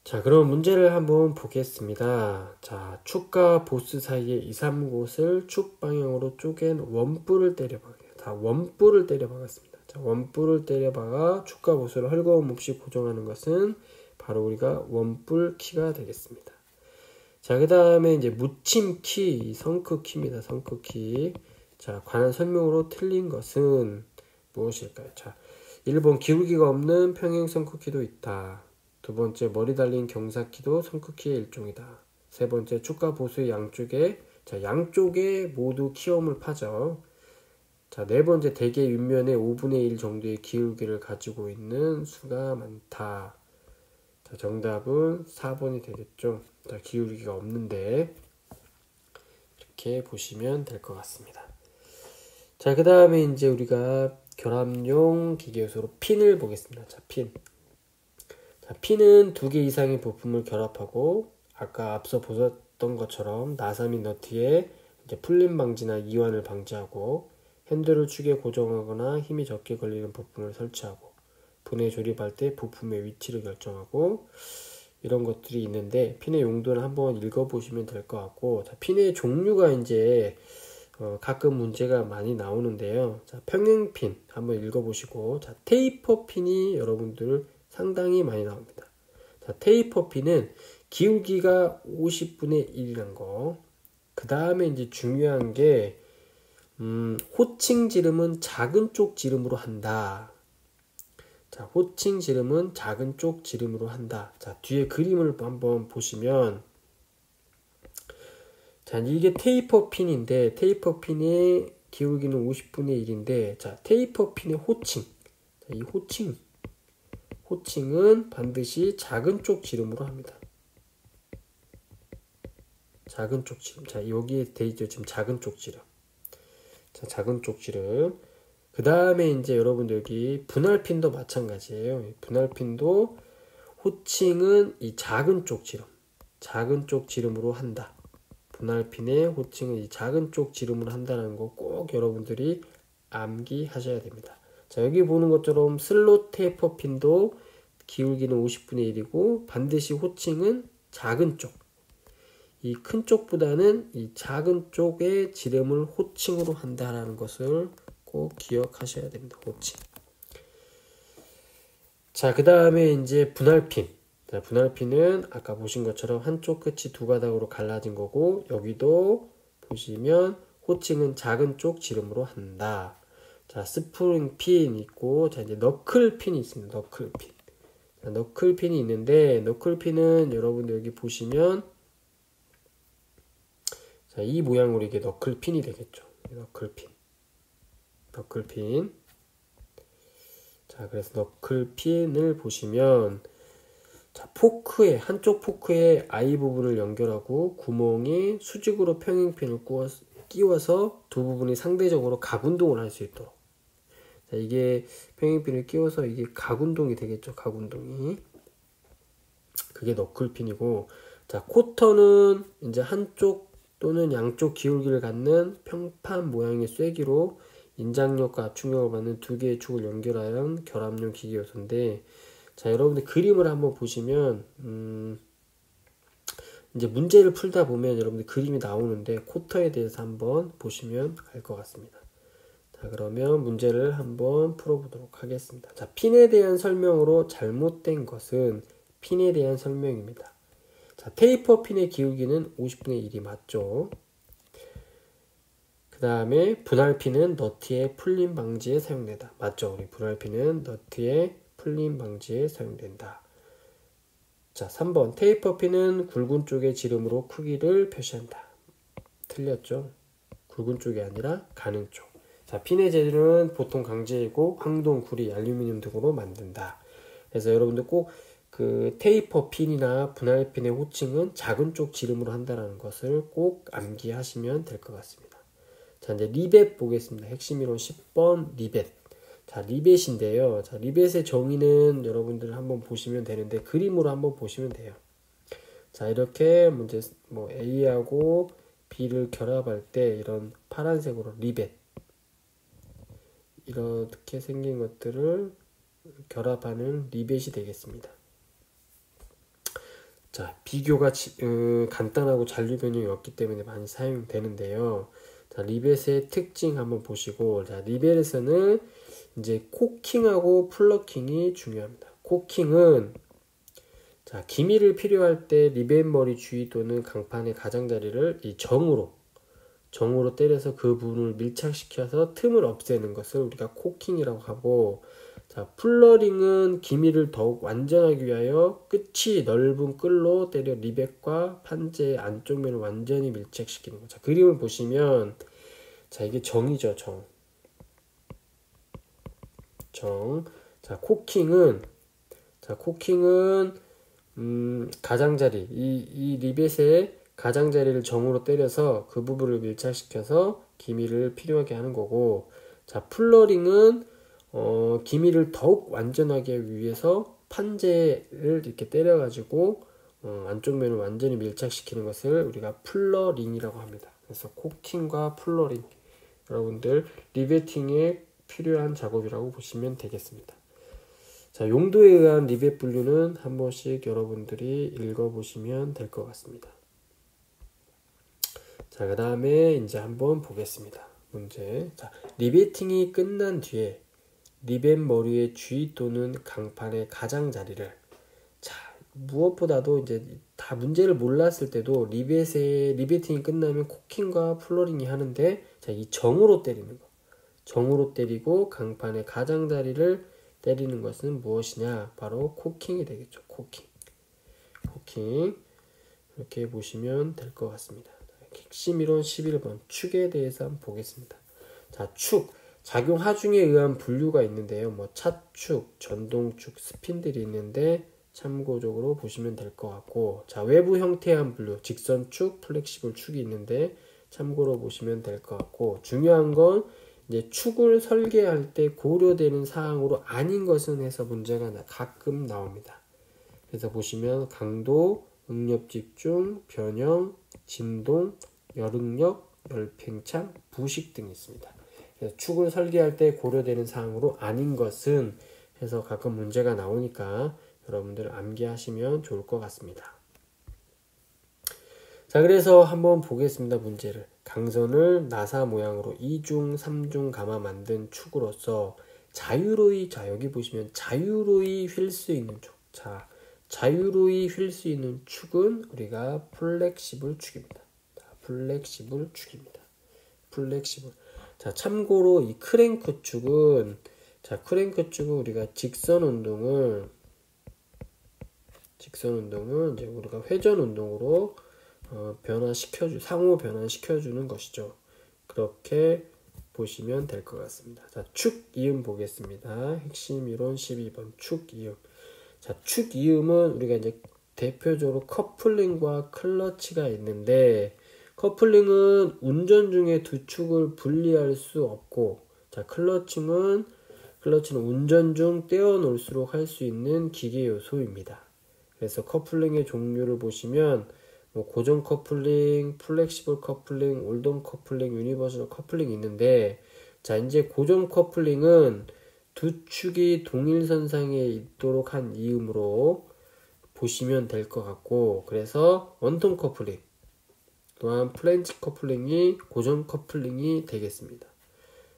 자, 그럼 문제를 한번 보겠습니다. 자, 축과 보스 사이에 2, 3곳을 축 방향으로 쪼갠 원뿔을 때려박아요. 다 원뿔을 때려박았습니다. 자, 원뿔을 때려박아 축과 보스를 헐거움 없이 고정하는 것은 바로 우리가 원뿔 키가 되겠습니다. 자, 그 다음에 이제 묻힘키, 성크키입니다. 성크키. 자, 관한 설명으로 틀린 것은 무엇일까요? 자, 1번 기울기가 없는 평행 성크키도 있다. 두 번째, 머리 달린 경사키도 성크키의 일종이다. 세 번째, 축과 보수의 양쪽에, 자, 양쪽에 모두 키홈을 파죠. 자, 네 번째, 대개 윗면에 5분의 1 정도의 기울기를 가지고 있는 수가 많다. 자, 정답은 4번이 되겠죠. 자, 기울기가 없는데 이렇게 보시면 될 것 같습니다. 자, 그 다음에 이제 우리가 결합용 기계요소로 핀을 보겠습니다. 자, 핀. 자, 핀은 2개 이상의 부품을 결합하고 아까 앞서 보셨던 것처럼 나사 및 너트에 이제 풀림 방지나 이완을 방지하고 핸들을 축에 고정하거나 힘이 적게 걸리는 부품을 설치하고 분해 조립할 때 부품의 위치를 결정하고 이런 것들이 있는데, 핀의 용도는 한번 읽어보시면 될 것 같고, 자, 핀의 종류가 이제 가끔 문제가 많이 나오는데요. 자, 평행핀 한번 읽어보시고, 자, 테이퍼 핀이 여러분들 상당히 많이 나옵니다. 자, 테이퍼 핀은 기울기가 50분의 1이란 거. 그 다음에 이제 중요한 게 호칭 지름은 작은 쪽 지름으로 한다. 자, 호칭 지름은 작은 쪽 지름으로 한다. 자, 뒤에 그림을 한번 보시면, 자, 이게 테이퍼 핀인데, 테이퍼 핀의 기울기는 50분의 1인데, 자, 테이퍼 핀의 호칭. 자, 이 호칭은 반드시 작은 쪽 지름으로 합니다. 작은 쪽 지름. 자, 여기에 돼 있죠. 지금 작은 쪽 지름. 자, 작은 쪽 지름. 그 다음에 이제 여러분들 여기 분할핀도 마찬가지예요. 분할핀도 호칭은 이 작은 쪽 지름. 작은 쪽 지름으로 한다. 분할핀의 호칭은 이 작은 쪽 지름으로 한다는 거 꼭 여러분들이 암기하셔야 됩니다. 자, 여기 보는 것처럼 슬롯 테이퍼 핀도 기울기는 50분의 1이고 반드시 호칭은 작은 쪽. 이 큰 쪽보다는 이 작은 쪽의 지름을 호칭으로 한다라는 것을 꼭 기억하셔야 됩니다. 호칭. 자, 그 다음에 이제 분할핀. 자, 분할핀은 아까 보신 것처럼 한쪽 끝이 두 가닥으로 갈라진 거고 여기도 보시면 호칭은 작은 쪽 지름으로 한다. 자, 스프링 핀 있고 자, 이제 너클 핀이 있습니다. 너클 핀. 자, 너클 핀이 있는데 너클 핀은 여러분들 여기 보시면 자, 이 모양으로 이게 너클 핀이 되겠죠. 너클 핀. 너클 핀. 자, 그래서 너클 핀을 보시면 자, 포크에 한쪽 포크에 I 부분을 연결하고 구멍에 수직으로 평행핀을 끼워서 두 부분이 상대적으로 각운동을 할 수 있도록. 자, 이게 평행핀을 끼워서 이게 각운동이 되겠죠. 각운동이. 그게 너클핀이고, 자, 쿼터는 이제 한쪽 또는 양쪽 기울기를 갖는 평판 모양의 쐐기로 인장력과 압축력을 받는 두 개의 축을 연결하여 결합용 기계 요소인데, 자, 여러분들 그림을 한번 보시면 이제 문제를 풀다 보면 여러분들 그림이 나오는데 쿼터에 대해서 한번 보시면 알 것 같습니다. 자, 그러면 문제를 한번 풀어보도록 하겠습니다. 자, 핀에 대한 설명으로 잘못된 것은 핀에 대한 설명입니다. 자, 테이퍼 핀의 기울기는 50분의 1이 맞죠? 그 다음에 분할핀은 너트의 풀림 방지에 사용된다. 맞죠? 우리 분할핀은 너트의 풀림 방지에 사용된다. 자, 3번 테이퍼 핀은 굵은 쪽의 지름으로 크기를 표시한다. 틀렸죠? 굵은 쪽이 아니라 가는 쪽. 자, 핀의 재질은 보통 강제이고 황동, 구리, 알루미늄 등으로 만든다. 그래서 여러분들 꼭 그 테이퍼 핀이나 분할핀의 호칭은 작은 쪽 지름으로 한다는 것을 꼭 암기하시면 될 것 같습니다. 자, 이제 리벳 보겠습니다. 핵심 이론 10번 리벳. 자, 리벳인데요. 자, 리벳의 정의는 여러분들 한번 보시면 되는데 그림으로 한번 보시면 돼요. 자, 이렇게 문제 뭐 A하고 B를 결합할 때 이런 파란색으로 리벳 이렇게 생긴 것들을 결합하는 리벳이 되겠습니다. 자, 비교가 간단하고 잔류 변형이 없기 때문에 많이 사용되는데요. 자, 리벳의 특징 한번 보시고, 자, 리벳에서는 이제 코킹하고 플러킹이 중요합니다. 코킹은 자, 기미를 필요할 때 리벳 머리 주위 또는 강판의 가장자리를 이 정으로 때려서 그 부분을 밀착시켜서 틈을 없애는 것을 우리가 코킹이라고 하고, 자, 플러링은 기미를 더욱 완전하기 위하여 끝이 넓은 끌로 때려 리벳과 판재의 안쪽 면을 완전히 밀착시키는 것. 자, 그림을 보시면 자, 이게 정이죠. 정. 자, 코킹은 가장자리 이 리벳의 가장자리를 정으로 때려서 그 부분을 밀착시켜서 기미를 필요하게 하는 거고, 자, 플러링은 기미를 더욱 완전하게 하기 위해서 판재를 이렇게 때려가지고 안쪽 면을 완전히 밀착시키는 것을 우리가 플러링이라고 합니다. 그래서 코킹과 플러링 여러분들 리베팅에 필요한 작업이라고 보시면 되겠습니다. 자, 용도에 의한 리벳 분류는 한 번씩 여러분들이 읽어보시면 될 것 같습니다. 자, 그 다음에 이제 한번 보겠습니다. 문제. 자, 리베팅이 끝난 뒤에 리벳 머리의 주위 또는 강판의 가장자리를, 자, 무엇보다도 이제 다 문제를 몰랐을 때도 리베팅이 끝나면 코킹과 플러링이 하는데, 자, 이 정으로 때리는 거. 정으로 때리고 강판의 가장자리를 때리는 것은 무엇이냐? 바로 코킹이 되겠죠. 코킹. 이렇게 보시면 될 것 같습니다. 핵심 이론 11번 축에 대해서 한번 보겠습니다. 자, 축. 작용 하중에 의한 분류가 있는데요. 뭐 차축, 전동축, 스핀들이 있는데, 참고적으로 보시면 될 것 같고, 자, 외부 형태한 분류, 직선축, 플렉시블 축이 있는데 참고로 보시면 될 것 같고, 중요한 건 이제 축을 설계할 때 고려되는 사항으로 아닌 것은 해서 문제가 가끔 나옵니다. 그래서 보시면 강도, 응력 집중, 변형, 진동, 열응력, 열팽창, 부식 등이 있습니다. 그래서 축을 설계할 때 고려되는 사항으로 아닌 것은 해서 가끔 문제가 나오니까 여러분들 암기하시면 좋을 것 같습니다. 자, 그래서 한번 보겠습니다. 문제를. 강선을 나사 모양으로 2중, 3중 감아 만든 축으로서 자유로이, 자, 여기 보시면 자유로이 휠 수 있는 축. 자, 자유로이 휠 수 있는 축은 우리가 플렉시블 축입니다. 자, 플렉시블 축입니다. 플렉시블. 자, 참고로 이 크랭크 축은, 자, 크랭크 축은 우리가 직선 운동을 이제 우리가 회전 운동으로 상호 변환시켜주는 것이죠. 그렇게 보시면 될 것 같습니다. 자, 축 이음 보겠습니다. 핵심 이론 12번 축 이음. 자, 축 이음은 우리가 이제 대표적으로 커플링과 클러치가 있는데, 커플링은 운전 중에 두 축을 분리할 수 없고, 자, 클러치는 운전 중 떼어놓을수록 할 수 있는 기계 요소입니다. 그래서 커플링의 종류를 보시면 고정 커플링, 플렉시블 커플링, 올덤 커플링, 유니버설 커플링이 있는데, 자, 이제 고정 커플링은 두 축이 동일선상에 있도록 한 이음으로 보시면 될 것 같고, 그래서 원통 커플링 또한 플랜지 커플링이 고정 커플링이 되겠습니다.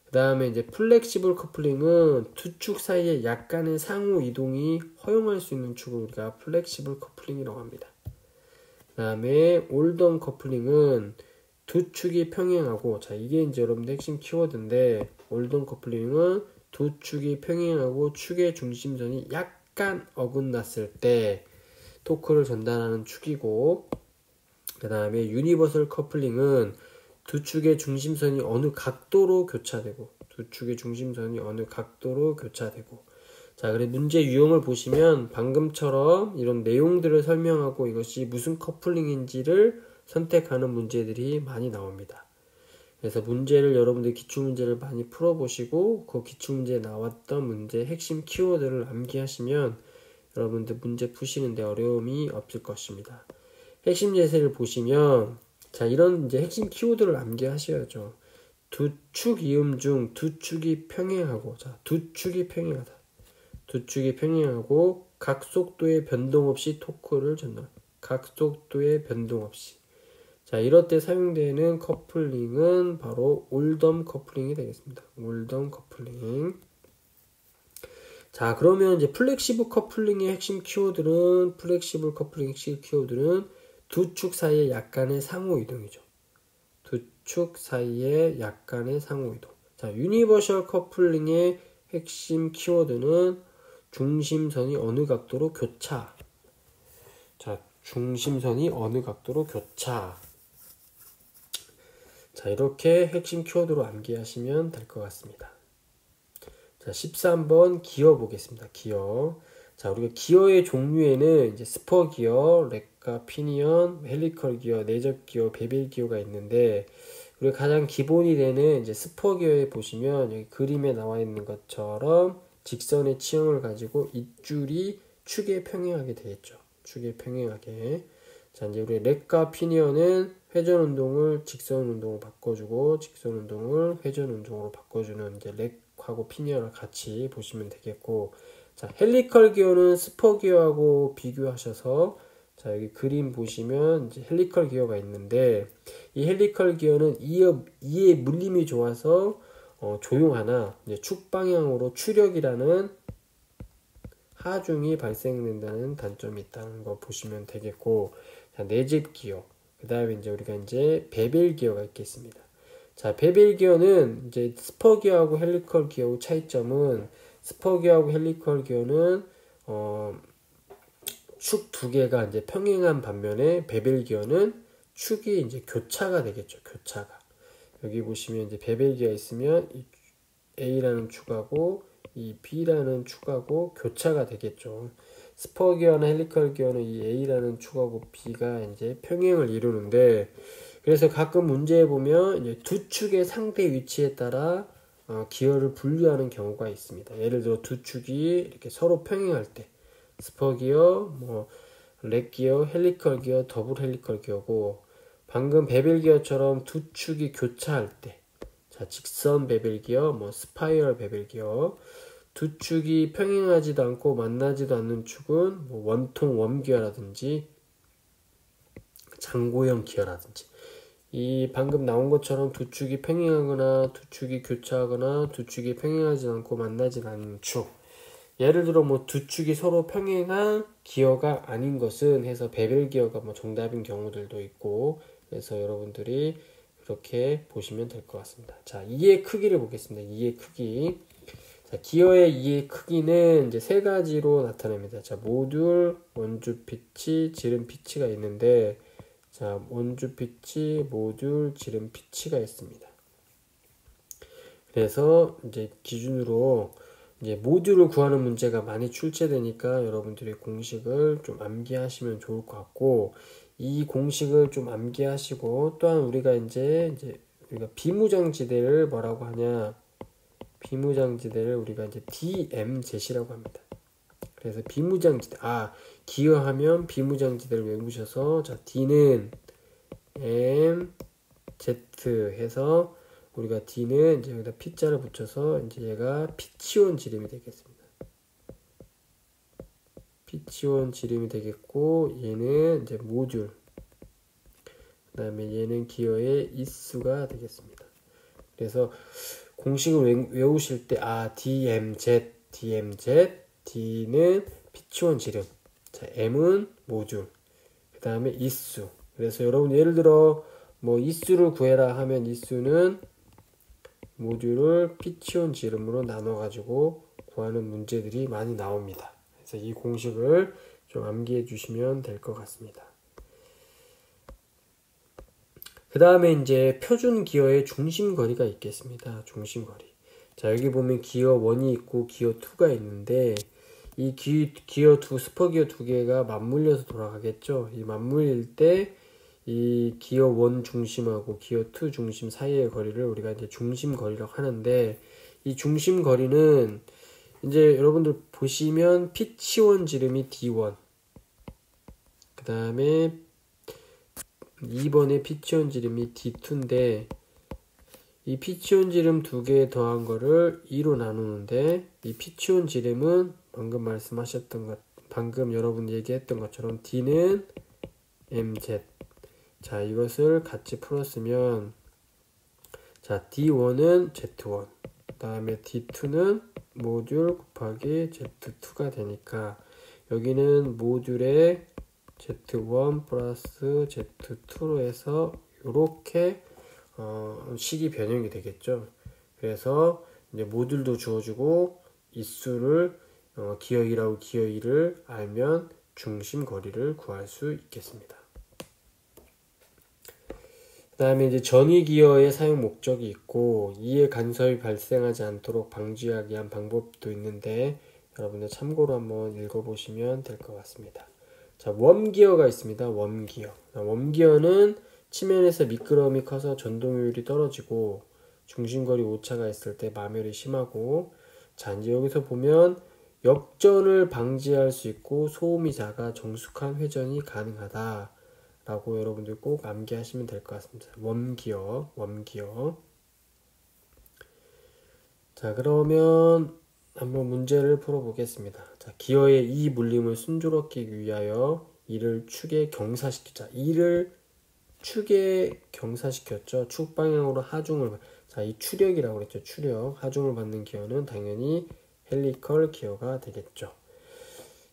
그 다음에 이제 플렉시블 커플링은 두 축 사이에 약간의 상호 이동이 허용할 수 있는 축을 우리가 플렉시블 커플링이라고 합니다. 그 다음에 올덤 커플링은 두 축이 평행하고, 자, 이게 이제 여러분들 핵심 키워드인데, 올덤 커플링은 두 축이 평행하고 축의 중심선이 약간 어긋났을 때 토크를 전달하는 축이고, 그 다음에 유니버설 커플링은 두 축의 중심선이 어느 각도로 교차되고, 자, 그래 문제 유형을 보시면 방금처럼 이런 내용들을 설명하고 이것이 무슨 커플링인지를 선택하는 문제들이 많이 나옵니다. 그래서 문제를 여러분들 기출문제를 많이 풀어보시고 그 기출문제에 나왔던 문제 핵심 키워드를 암기하시면 여러분들 문제 푸시는데 어려움이 없을 것입니다. 핵심 예제를 보시면, 자, 이런 이제 핵심 키워드를 암기하셔야죠. 두 축 이음 중 두 축이 평행하고, 자, 두 축이 평행하다. 두 축이 평행하고 각 속도의 변동 없이 토크를 전달. 각 속도의 변동 없이. 자, 이럴 때 사용되는 커플링은 바로 올덤 커플링이 되겠습니다. 올덤 커플링. 자, 그러면 이제 플렉시블 커플링의 핵심 키워드는 두 축 사이의 약간의 상호 이동이죠. 두 축 사이의 약간의 상호 이동. 자, 유니버셜 커플링의 핵심 키워드는 중심선이 어느 각도로 교차. 자, 중심선이 어느 각도로 교차. 자, 이렇게 핵심 키워드로 암기하시면 될 것 같습니다. 자, 13번 기어 보겠습니다. 기어. 자, 우리가 기어의 종류에는 이제 스퍼 기어, 렉과 피니언, 헬리컬 기어, 내적 기어, 베벨 기어가 있는데, 우리가 가장 기본이 되는 이제 스퍼 기어에 보시면 여기 그림에 나와 있는 것처럼 직선의 치형을 가지고 입줄이 축에 평행하게 되겠죠. 축에 평행하게. 자, 이제 우리 렉과 피니언은 회전 운동을 직선 운동으로 바꿔주고 직선 운동을 회전 운동으로 바꿔주는 이제 렉하고 피니언을 같이 보시면 되겠고, 자, 헬리컬 기어는 스퍼 기어하고 비교하셔서, 자, 여기 그림 보시면 이제 헬리컬 기어가 있는데, 이 헬리컬 기어는 이의 물림이 좋아서 조용하나 이제 축 방향으로 추력이라는 하중이 발생된다는 단점이 있다는 거 보시면 되겠고, 자, 내집 기어. 그 다음에 이제 우리가 이제 베벨 기어가 있겠습니다. 자, 베벨 기어는 이제 스퍼 기어하고 헬리컬 기어의 차이점은, 스퍼 기어하고 헬리컬 기어는 축 두 개가 이제 평행한 반면에 베벨 기어는 축이 이제 교차가 되겠죠. 교차가. 여기 보시면 이제 베벨 기어가 있으면 이 A라는 축하고 이 B라는 축하고 교차가 되겠죠. 스퍼 기어나 헬리컬 기어는 이 A라는 축하고 B가 이제 평행을 이루는데, 그래서 가끔 문제에 보면 이제 두 축의 상대 위치에 따라 기어를 분류하는 경우가 있습니다. 예를 들어 두 축이 이렇게 서로 평행할 때 스퍼 기어, 뭐 렉 기어, 헬리컬 기어, 더블 헬리컬 기어고, 방금 베벨 기어처럼 두 축이 교차할 때, 자 직선 베벨 기어, 뭐 스파이럴 베벨 기어, 두 축이 평행하지도 않고 만나지도 않는 축은 뭐 원통 웜 기어라든지 장고형 기어라든지, 이 방금 나온 것처럼 두 축이 평행하거나 두 축이 교차하거나 두 축이 평행하지 않고 만나지 않는 축, 예를 들어 뭐 두 축이 서로 평행한 기어가 아닌 것은 해서 베벨 기어가 뭐 정답인 경우들도 있고, 그래서 여러분들이 그렇게 보시면 될 것 같습니다. 자, 이의 크기를 보겠습니다. 이의 크기. 자, 기어의 이의 크기는 이제 세 가지로 나타납니다. 자, 모듈, 원주 피치, 지름 피치가 있는데, 자, 원주 피치, 모듈, 지름 피치가 있습니다. 그래서 이제 기준으로 이제 모듈을 구하는 문제가 많이 출제되니까 여러분들이 공식을 좀 암기하시면 좋을 것 같고, 이 공식을 좀 암기하시고, 또한 우리가 이제 우리가 비무장지대를 뭐라고 하냐, 비무장지대를 우리가 이제 DMZ라고 합니다. 그래서 비무장지대, 기어하면 비무장지대를 외우셔서, 자, D는 M, Z 해서 우리가 D는 이제 여기다 P자를 붙여서 이제 얘가 피치온 지름이 되겠습니다. 피치온 지름이 되겠고, 얘는 이제 모듈, 그 다음에 얘는 기어의 이수가 되겠습니다. 그래서 공식을 외우실 때 DMZ, D는 피치온 지름, 자, M은 모듈, 그 다음에 이수. 그래서 여러분 예를 들어 뭐 이수를 구해라 하면 이수는 모듈을 피치온 지름으로 나눠 가지고 구하는 문제들이 많이 나옵니다. 그래서 이 공식을 좀 암기해 주시면 될 것 같습니다. 그 다음에 이제 표준 기어의 중심거리가 있겠습니다. 중심거리. 자, 여기 보면 기어 1이 있고 기어 2가 있는데, 이 기어 2, 스퍼 기어 두 개가 맞물려서 돌아가겠죠. 이 맞물릴 때 이 기어 1 중심하고 기어 2 중심 사이의 거리를 우리가 이제 중심거리라고 하는데, 이 중심거리는 이제 여러분들 보시면 피치원 지름이 D1, 그 다음에 2번의 피치원 지름이 D2인데, 이 피치온 지름 두 개 더한 거를 2로 나누는데, 이 피치온 지름은 방금 말씀하셨던 것, 방금 여러분 얘기했던 것처럼 D는 MZ. 자, 이것을 같이 풀었으면, 자, D1은 Z1, 그 다음에 D2는 모듈 곱하기 Z2가 되니까, 여기는 모듈에 Z1 플러스 Z2로 해서 이렇게 식이 변형이 되겠죠. 그래서 이제 모듈도 주어주고 이수를 기어 2라고 기어 2를 알면 중심 거리를 구할 수 있겠습니다. 그 다음에 이제 전위 기어의 사용 목적이 있고, 이에 간섭이 발생하지 않도록 방지하기 위한 방법도 있는데, 여러분들 참고로 한번 읽어보시면 될 것 같습니다. 자, 웜 기어가 있습니다. 웜 기어. 웜 기어는 치면에서 미끄럼이 커서 전동효율이 떨어지고 중심거리 오차가 있을 때 마멸이 심하고, 자, 이제 여기서 보면 역전을 방지할 수 있고 소음이 작아 정숙한 회전이 가능하다 라고 여러분들 꼭 암기하시면 될 것 같습니다. 웜기어, 웜기어. 자, 그러면 한번 문제를 풀어보겠습니다. 자, 기어의 이 물림을 순조롭게 위하여 이를 축에 경사시키자. 이를 축에 경사시켰죠. 축 방향으로 하중을, 자, 이 추력이라고 그랬죠. 추력. 하중을 받는 기어는 당연히 헬리컬 기어가 되겠죠.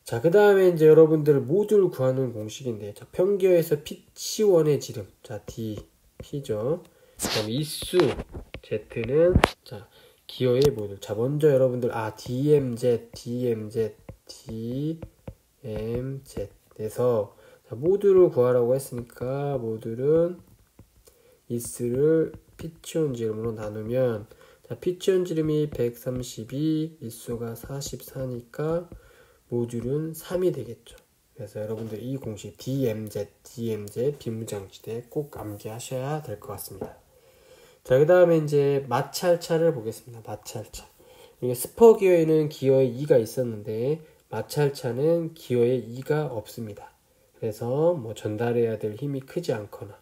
자, 그 다음에 이제 여러분들 모듈 구하는 공식인데, 자, 평기어에서 피치원의 지름, 자, D, P죠. 그 다음에 이수, Z는, 자, 기어의 모듈. 자, 먼저 여러분들, DMZ, DMZ에서, 자, 모듈을 구하라고 했으니까, 모듈은 이수를 피치원 지름으로 나누면, 자, 피치원 지름이 132, 이수가 44니까, 모듈은 3이 되겠죠. 그래서 여러분들 이 공식 DMZ 비무장지대 꼭 암기하셔야 될 것 같습니다. 자, 그 다음에 이제 마찰차를 보겠습니다. 마찰차. 이게 스퍼기어에는 기어에 2가 있었는데 마찰차는 기어에 2가 없습니다. 그래서 뭐 전달해야 될 힘이 크지 않거나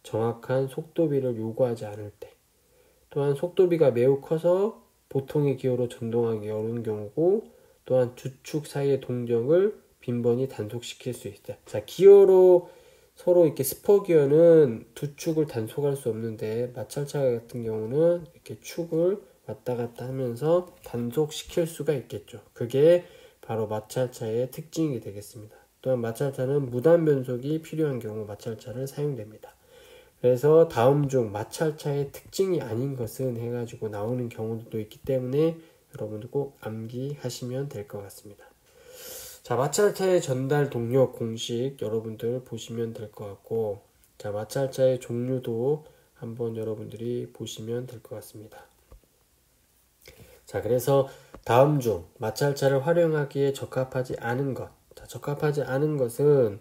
정확한 속도비를 요구하지 않을 때, 또한 속도비가 매우 커서 보통의 기어로 전동하기 어려운 경우고, 또한 주축 사이의 동력을 빈번히 단속시킬 수 있다. 자, 기어로 서로 이렇게 스퍼 기어는 두 축을 단속할 수 없는데 마찰차 같은 경우는 이렇게 축을 왔다 갔다 하면서 단속시킬 수가 있겠죠. 그게 바로 마찰차의 특징이 되겠습니다. 또한 마찰차는 무단 변속이 필요한 경우 마찰차를 사용됩니다. 그래서 다음 중 마찰차의 특징이 아닌 것은 해가지고 나오는 경우도 있기 때문에 여러분들 꼭 암기하시면 될 것 같습니다. 자, 마찰차의 전달 동력 공식 여러분들 보시면 될 것 같고, 자, 마찰차의 종류도 한번 여러분들이 보시면 될 것 같습니다. 자, 그래서 다음 중 마찰차를 활용하기에 적합하지 않은 것. 자, 적합하지 않은 것은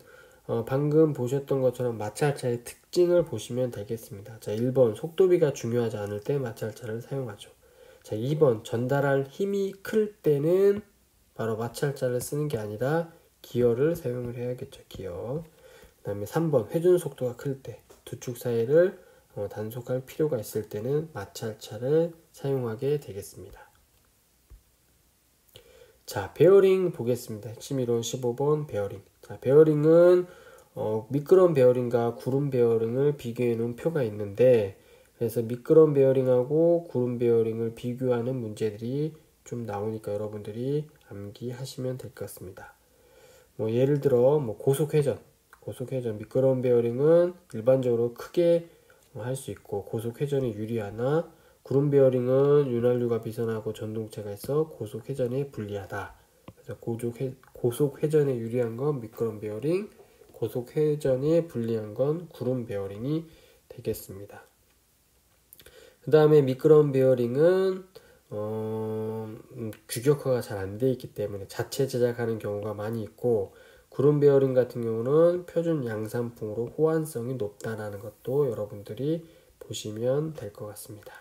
방금 보셨던 것처럼 마찰차의 특징을 보시면 되겠습니다. 자, 1번 속도비가 중요하지 않을 때 마찰차를 사용하죠. 자, 2번 전달할 힘이 클 때는 바로 마찰차를 쓰는 게 아니라 기어를 사용을 해야겠죠. 기어. 그 다음에 3번 회전 속도가 클 때 두 축 사이를 단속할 필요가 있을 때는 마찰차를 사용하게 되겠습니다. 자, 베어링 보겠습니다. 핵심 이론 15번 베어링. 자, 베어링은 미끄러운 베어링과 구름 베어링을 비교해 놓은 표가 있는데, 그래서 미끄러운 베어링하고 구름 베어링을 비교하는 문제들이 좀 나오니까 여러분들이 암기하시면 될 것 같습니다. 뭐 예를 들어 뭐 고속회전 미끄러운 베어링은 일반적으로 크게 할 수 있고 고속회전에 유리하나, 구름 베어링은 윤활유가 비선하고 전동체가 있어 고속회전에 불리하다. 그래서 고속회전에 유리한 건 미끄러운 베어링, 고속회전에 불리한 건 구름 베어링이 되겠습니다. 그 다음에 미끄러운 베어링은 규격화가 잘 안 돼 있기 때문에 자체 제작하는 경우가 많이 있고, 구름 베어링 같은 경우는 표준 양산풍으로 호환성이 높다라는 것도 여러분들이 보시면 될 것 같습니다.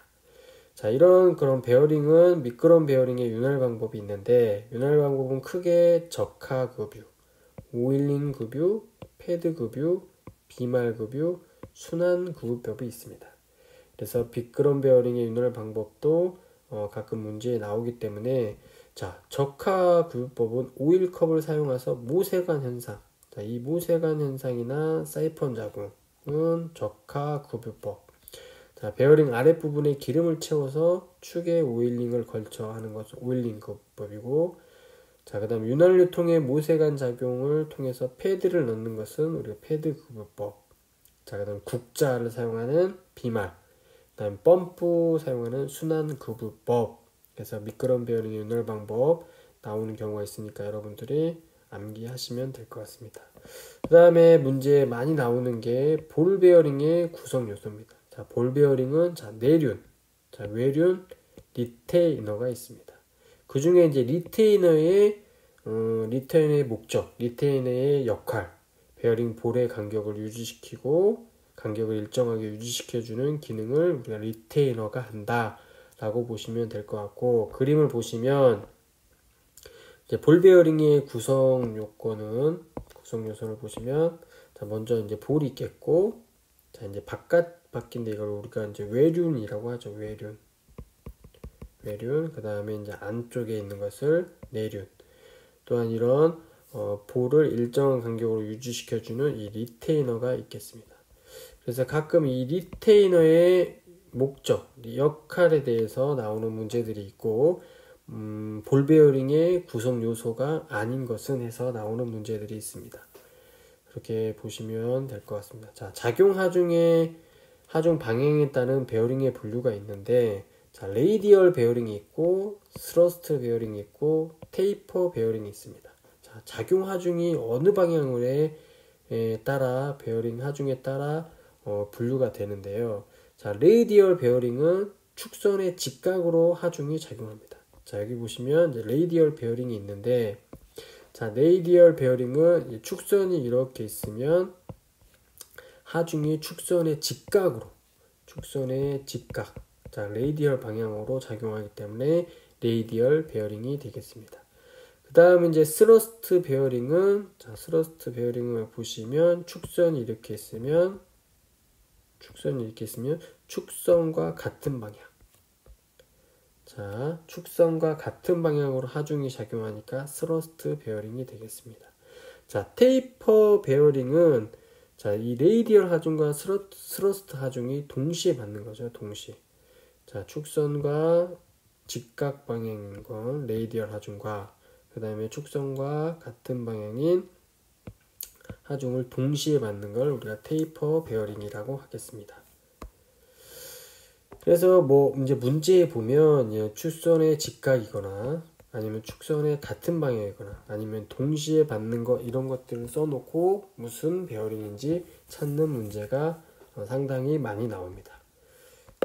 자, 이런 그런 베어링은 미끄러운 베어링의 윤활 방법이 있는데, 윤활 방법은 크게 적하급유, 오일링 급유, 패드 급유, 비말 급유, 순환 급유법이 있습니다. 그래서 미끄러운 베어링의 윤활 방법도 가끔 문제에 나오기 때문에, 자, 적하급유법은 오일컵을 사용해서 모세관 현상, 자, 이 모세관 현상이나 사이펀 작용은 적하급유법. 자, 베어링 아랫부분에 기름을 채워서 축에 오일링을 걸쳐 하는 것은 오일링급법이고, 자, 그 다음 윤활유통의 모세관 작용을 통해서 패드를 넣는 것은 우리가 패드급유법. 자, 그 다음 국자를 사용하는 비말, 그 다음 펌프 사용하는 순환급유법. 그래서 미끄러운 베어링의 윤활 방법 나오는 경우가 있으니까 여러분들이 암기하시면 될 것 같습니다. 그 다음에 문제에 많이 나오는 게 볼 베어링의 구성 요소입니다. 자, 볼 베어링은 자, 내륜, 자, 외륜, 리테이너가 있습니다. 그 중에 이제 리테이너의 목적, 리테이너의 역할, 베어링 볼의 간격을 유지시키고 간격을 일정하게 유지시켜주는 기능을 우리가 리테이너가 한다라고 보시면 될 것 같고, 그림을 보시면 이제 볼 베어링의 구성 요소를 보시면, 자, 먼저 이제 볼이 있겠고, 자, 이제 바뀐데 이걸 우리가 이제 외륜이라고 하죠. 외륜. 그 다음에 이제 안쪽에 있는 것을 내륜. 또한 이런 볼을 일정한 간격으로 유지시켜주는 이 리테이너가 있겠습니다. 그래서 가끔 이 리테이너의 목적, 역할에 대해서 나오는 문제들이 있고, 볼 베어링의 구성 요소가 아닌 것은 해서 나오는 문제들이 있습니다. 그렇게 보시면 될 것 같습니다. 자, 작용 하중 방향에 따른 베어링의 분류가 있는데, 자, 레이디얼 베어링이 있고 스러스트 베어링이 있고 테이퍼 베어링이 있습니다. 자, 작용 하중이 어느 방향에 따라 베어링 하중에 따라 분류가 되는데요. 자, 레이디얼 베어링은 축선의 직각으로 하중이 작용합니다. 자, 여기 보시면 이제 레이디얼 베어링이 있는데, 자, 레이디얼 베어링은 축선이 이렇게 있으면 하중이 축선의 직각으로, 자, 레이디얼 방향으로 작용하기 때문에 레이디얼 베어링이 되겠습니다. 그 다음에 이제 스러스트 베어링은, 자, 스러스트 베어링을 보시면 축선이 이렇게 있으면 축선과 같은 방향. 자, 축선과 같은 방향으로 하중이 작용하니까 스러스트 베어링이 되겠습니다. 자, 테이퍼 베어링은, 자, 이 레이디얼 하중과 스러스트 하중이 동시에 받는 거죠. 동시에. 자, 축선과 직각 방향인 건 레이디얼 하중과, 그 다음에 축선과 같은 방향인 하중을 동시에 받는 걸 우리가 테이퍼 베어링이라고 하겠습니다. 그래서 뭐 이제 문제에 보면 축선의 직각이거나 아니면 축선의 같은 방향이거나 아니면 동시에 받는 거, 이런 것들을 써놓고 무슨 베어링인지 찾는 문제가 상당히 많이 나옵니다.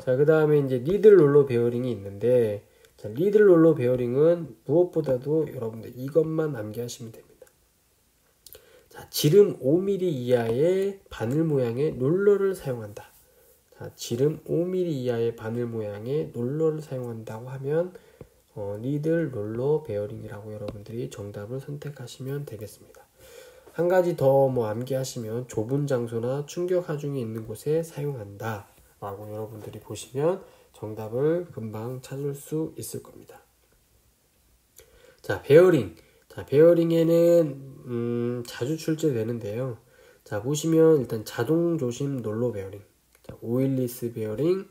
자, 그 다음에 이제 니들 롤러 베어링이 있는데, 자, 니들 롤러 베어링은 무엇보다도 여러분들 이것만 암기하시면 됩니다. 자, 지름 5mm 이하의 바늘 모양의 롤러를 사용한다. 자, 지름 5mm 이하의 바늘 모양의 롤러를 사용한다고 하면 니들 롤러 베어링이라고 여러분들이 정답을 선택하시면 되겠습니다. 한 가지 더 뭐 암기하시면 좁은 장소나 충격 하중이 있는 곳에 사용한다 라고 여러분들이 보시면 정답을 금방 찾을 수 있을 겁니다. 자, 베어링. 자, 베어링에는 자주 출제되는데요. 자, 보시면 일단 자동 조심 롤러 베어링, 자, 오일리스 베어링,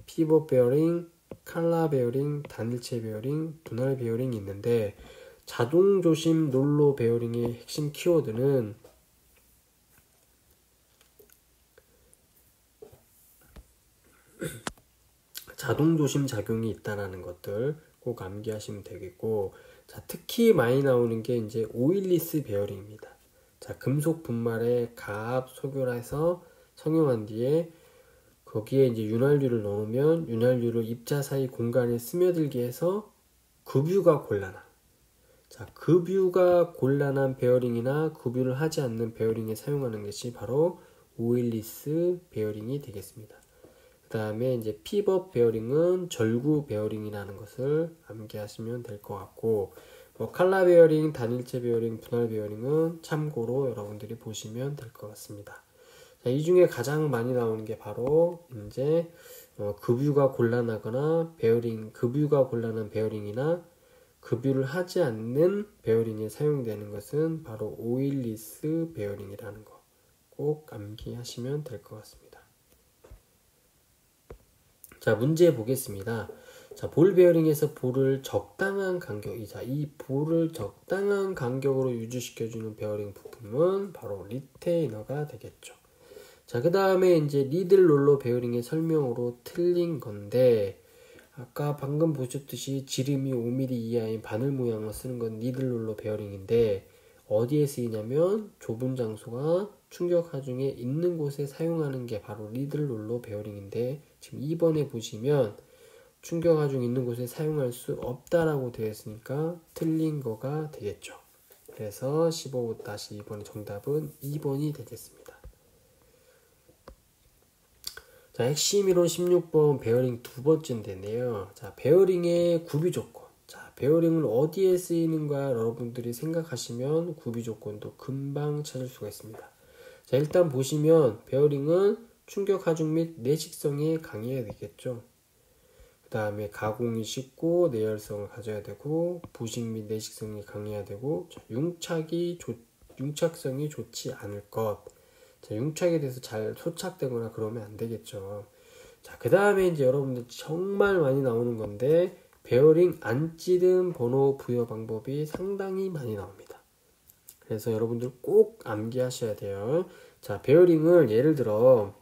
피벗 베어링, 칼라 베어링, 단일체 베어링, 분할 베어링이 있는데, 자동 조심 롤러 베어링의 핵심 키워드는 자동 조심 작용이 있다는 것들 꼭 암기하시면 되겠고, 자, 특히 많이 나오는 게 이제 오일리스 베어링입니다. 자, 금속 분말에 가압 소결해서 성형한 뒤에 거기에 이제 윤활유를 넣으면 윤활유를 입자 사이 공간에 스며들게 해서 급유가 곤란한, 자, 급유가 곤란한 베어링이나 급유를 하지 않는 베어링에 사용하는 것이 바로 오일리스 베어링이 되겠습니다. 그 다음에 이제 피벗 베어링은 절구 베어링이라는 것을 암기하시면 될 것 같고, 뭐 칼라 베어링, 단일체 베어링, 분할 베어링은 참고로 여러분들이 보시면 될 것 같습니다. 자, 이 중에 가장 많이 나오는 게 바로 이제 급유가 곤란하거나 급유가 곤란한 베어링이나 급유를 하지 않는 베어링에 사용되는 것은 바로 오일리스 베어링이라는 거 꼭 암기하시면 될 것 같습니다. 자, 문제 보겠습니다. 자, 볼 베어링에서 볼을 적당한 간격이자 이 볼을 적당한 간격으로 유지시켜주는 베어링 부품은 바로 리테이너가 되겠죠. 자, 그 다음에 이제 니들 롤러 베어링의 설명으로 틀린 건데, 아까 방금 보셨듯이 지름이 5mm 이하인 바늘 모양을 쓰는 건 니들 롤러 베어링인데, 어디에 쓰이냐면 좁은 장소가 충격 하중에 있는 곳에 사용하는 게 바로 니들 롤러 베어링인데, 지금 2번에 보시면 충격 하중 있는 곳에 사용할 수 없다라고 되어 있으니까 틀린 거가 되겠죠. 그래서 15-2번의 정답은 2번이 되겠습니다. 자, 핵심 이론 16번 베어링 두 번째인데요. 자, 베어링의 구비 조건. 자, 베어링을 어디에 쓰이는가 여러분들이 생각하시면 구비 조건도 금방 찾을 수가 있습니다. 자, 일단 보시면 베어링은 충격 하중 및 내식성에 강해야 되겠죠. 그 다음에 가공이 쉽고 내열성을 가져야 되고, 부식 및 내식성이 강해야 되고, 자, 융착성이 좋지 않을 것. 자, 융착에 대해서 잘 소착되거나 그러면 안 되겠죠. 자, 그 다음에 이제 여러분들 정말 많이 나오는 건데, 베어링 안찌름 번호 부여 방법이 상당히 많이 나옵니다. 그래서 여러분들 꼭 암기하셔야 돼요. 자, 베어링을 예를 들어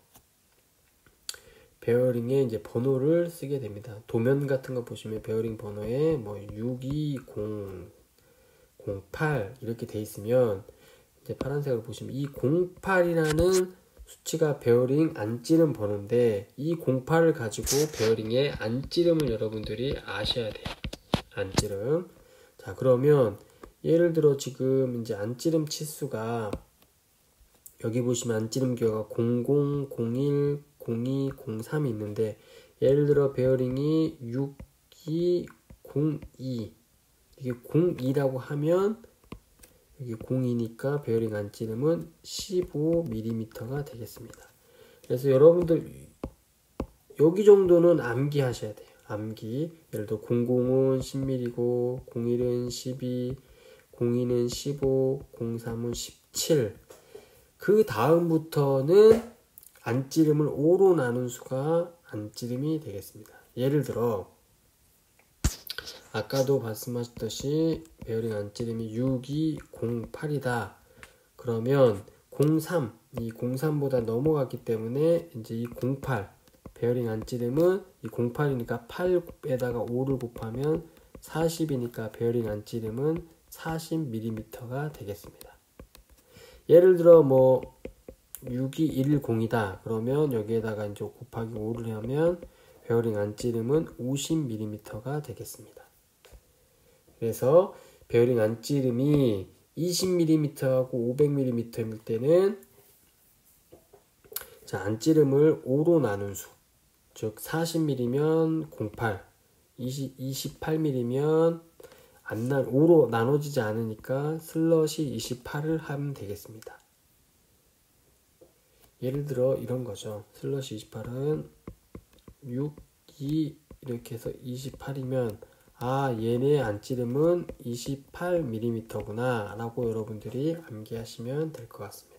베어링에 이제 번호를 쓰게 됩니다. 도면 같은 거 보시면 베어링 번호에 뭐 62008 이렇게 돼 있으면, 이제 파란색으로 보시면 이 08이라는 수치가 베어링 안찌름 번호인데, 이 08을 가지고 베어링의 안찌름을 여러분들이 아셔야 돼요. 안찌름. 자, 그러면 예를 들어 지금 이제 안찌름 치수가 여기 보시면 안찌름 기호가 00, 01, 02, 03이 있는데 예를 들어 베어링이 62, 02 이게 02라고 하면 여기 02니까 베어링 안찌름은 15mm가 되겠습니다. 그래서 여러분들 여기 정도는 암기하셔야 돼요. 암기. 예를 들어 00은 10mm고 01은 12, 02는 15, 03은 17. 그 다음부터는 안찌름을 5로 나눈 수가 안찌름이 되겠습니다. 예를 들어 아까도 말씀하셨듯이 베어링 안찌름이 6208이다. 그러면 03, 이 03보다 넘어갔기 때문에 이제 이 08 베어링 안찌름은 이 08이니까 8에다가 5를 곱하면 40이니까 베어링 안찌름은 40mm가 되겠습니다. 예를 들어 뭐 6210이다. 그러면 여기에다가 이제 곱하기 5를 하면 베어링 안찌름은 50mm가 되겠습니다. 그래서 베어링 안찌름이 20mm하고 500mm일 때는 자, 안찌름을 5로 나눈 수, 즉 40mm면 08, 28mm면 5로 나눠지지 않으니까 슬럿이 28을 하면 되겠습니다. 예를 들어 이런 거죠. 슬럿이 28은 6, 2 이렇게 해서 28이면 아 얘네 안찌름은 28mm구나 라고 여러분들이 암기하시면 될 것 같습니다.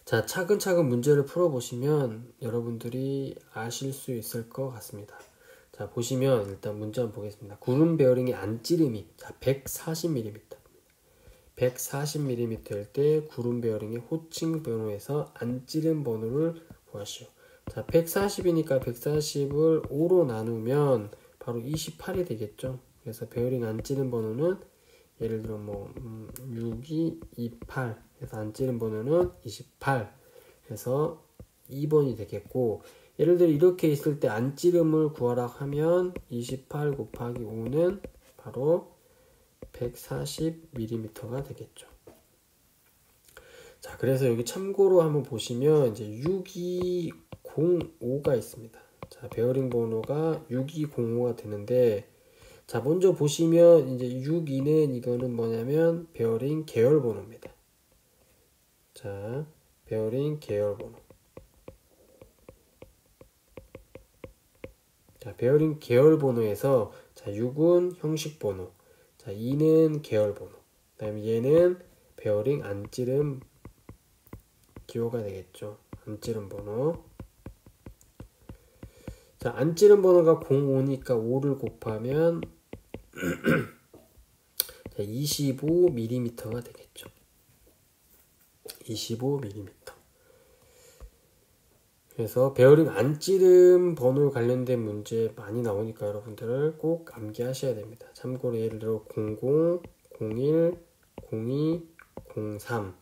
자, 차근차근 문제를 풀어보시면 여러분들이 아실 수 있을 것 같습니다. 자, 보시면 일단 문제 한번 보겠습니다. 구름 베어링의 안찌름이 140mm 140mm일 때 구름 베어링의 호칭 번호에서 안찌름 번호를 구하시오. 자, 140이니까 140을 5로 나누면 바로 28이 되겠죠. 그래서 베어링 안찌름 번호는 예를 들어 뭐 6228 해서 안찌름 번호는 28 해서 2번이 되겠고, 예를 들어 이렇게 있을 때 안찌름을 구하라 하면 28 곱하기 5는 바로 140mm가 되겠죠. 자, 그래서 여기 참고로 한번 보시면 이제 6205가 있습니다. 자, 베어링 번호가 6205가 되는데, 자, 먼저 보시면 이제 62는 이거는 뭐냐면 베어링 계열 번호입니다. 자, 베어링 계열 번호. 자, 베어링 계열 번호에서 자, 6은 형식 번호. 자, 2는 계열 번호. 그다음에 얘는 베어링 안찌름 기호가 되겠죠. 안찌름 번호. 자, 안찌름 번호가 05니까 5를 곱하면 자, 25mm가 되겠죠. 25mm. 그래서 베어링 안찌름 번호 관련된 문제 많이 나오니까 여러분들 꼭 암기하셔야 됩니다. 참고로 예를 들어 00, 01, 02, 03.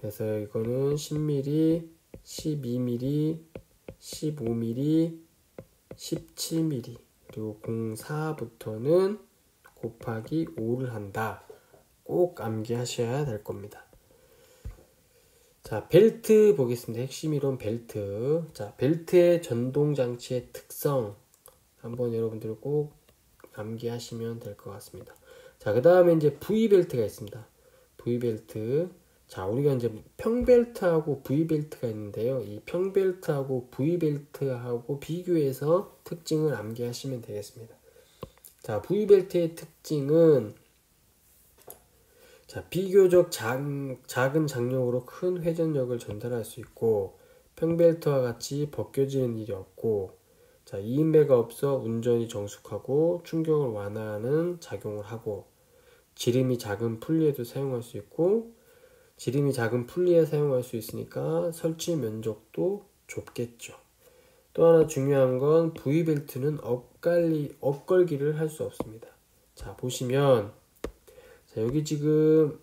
그래서 이거는 10mm, 12mm, 15mm, 17mm, 그리고 04부터는 곱하기 5를 한다. 꼭 암기하셔야 될 겁니다. 자, 벨트 보겠습니다. 핵심 이론 벨트. 자, 벨트의 전동 장치의 특성 한번 여러분들 꼭 암기하시면 될 것 같습니다. 자, 그 다음에 이제 V벨트가 있습니다. V벨트. 자, 우리가 이제 평벨트하고 V벨트가 있는데요. 이 평벨트하고 V벨트하고 비교해서 특징을 암기하시면 되겠습니다. 자, V벨트의 특징은 자, 비교적 작은 장력으로 큰 회전력을 전달할 수 있고, 평벨트와 같이 벗겨지는 일이 없고, 자, 이인배가 없어 운전이 정숙하고 충격을 완화하는 작용을 하고, 지름이 작은 풀리에도 사용할 수 있고, 지름이 작은 풀리에 사용할 수 있으니까 설치 면적도 좁겠죠. 또 하나 중요한 건 V벨트는 엇걸기를 할 수 없습니다. 자, 보시면 자, 여기 지금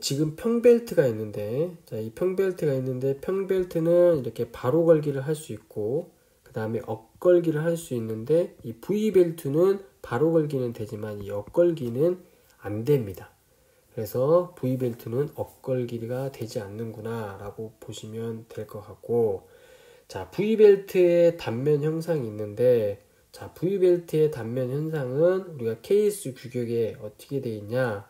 지금 평벨트가 있는데, 자, 이 평벨트가 있는데 평벨트는 이렇게 바로 걸기를 할 수 있고, 그 다음에 엇걸기를 할 수 있는데 이 V벨트는 바로 걸기는 되지만 이 엇걸기는 안 됩니다. 그래서 V벨트는 엇걸기가 되지 않는구나 라고 보시면 될 것 같고, 자, V벨트의 단면 형상이 있는데, 자, V벨트의 단면 현상은 우리가 KS 규격에 어떻게 되어 있냐.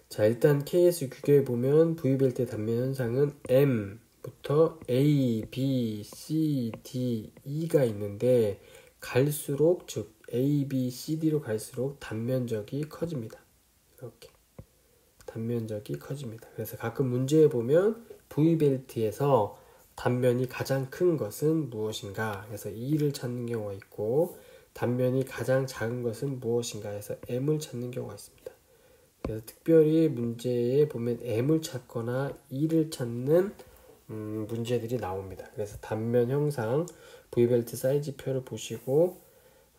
자, 일단 KS 규격에 보면 V벨트의 단면 현상은 M부터 A, B, C, D, E가 있는데, 갈수록, 즉 A, B, C, D로 갈수록 단면적이 커집니다. 이렇게 단면적이 커집니다. 그래서 가끔 문제에 보면 V벨트에서 단면이 가장 큰 것은 무엇인가 해서 E를 찾는 경우가 있고, 단면이 가장 작은 것은 무엇인가 해서 M을 찾는 경우가 있습니다. 그래서 특별히 문제에 보면 M을 찾거나 E를 찾는 문제들이 나옵니다. 그래서 단면 형상 V벨트 사이즈표를 보시고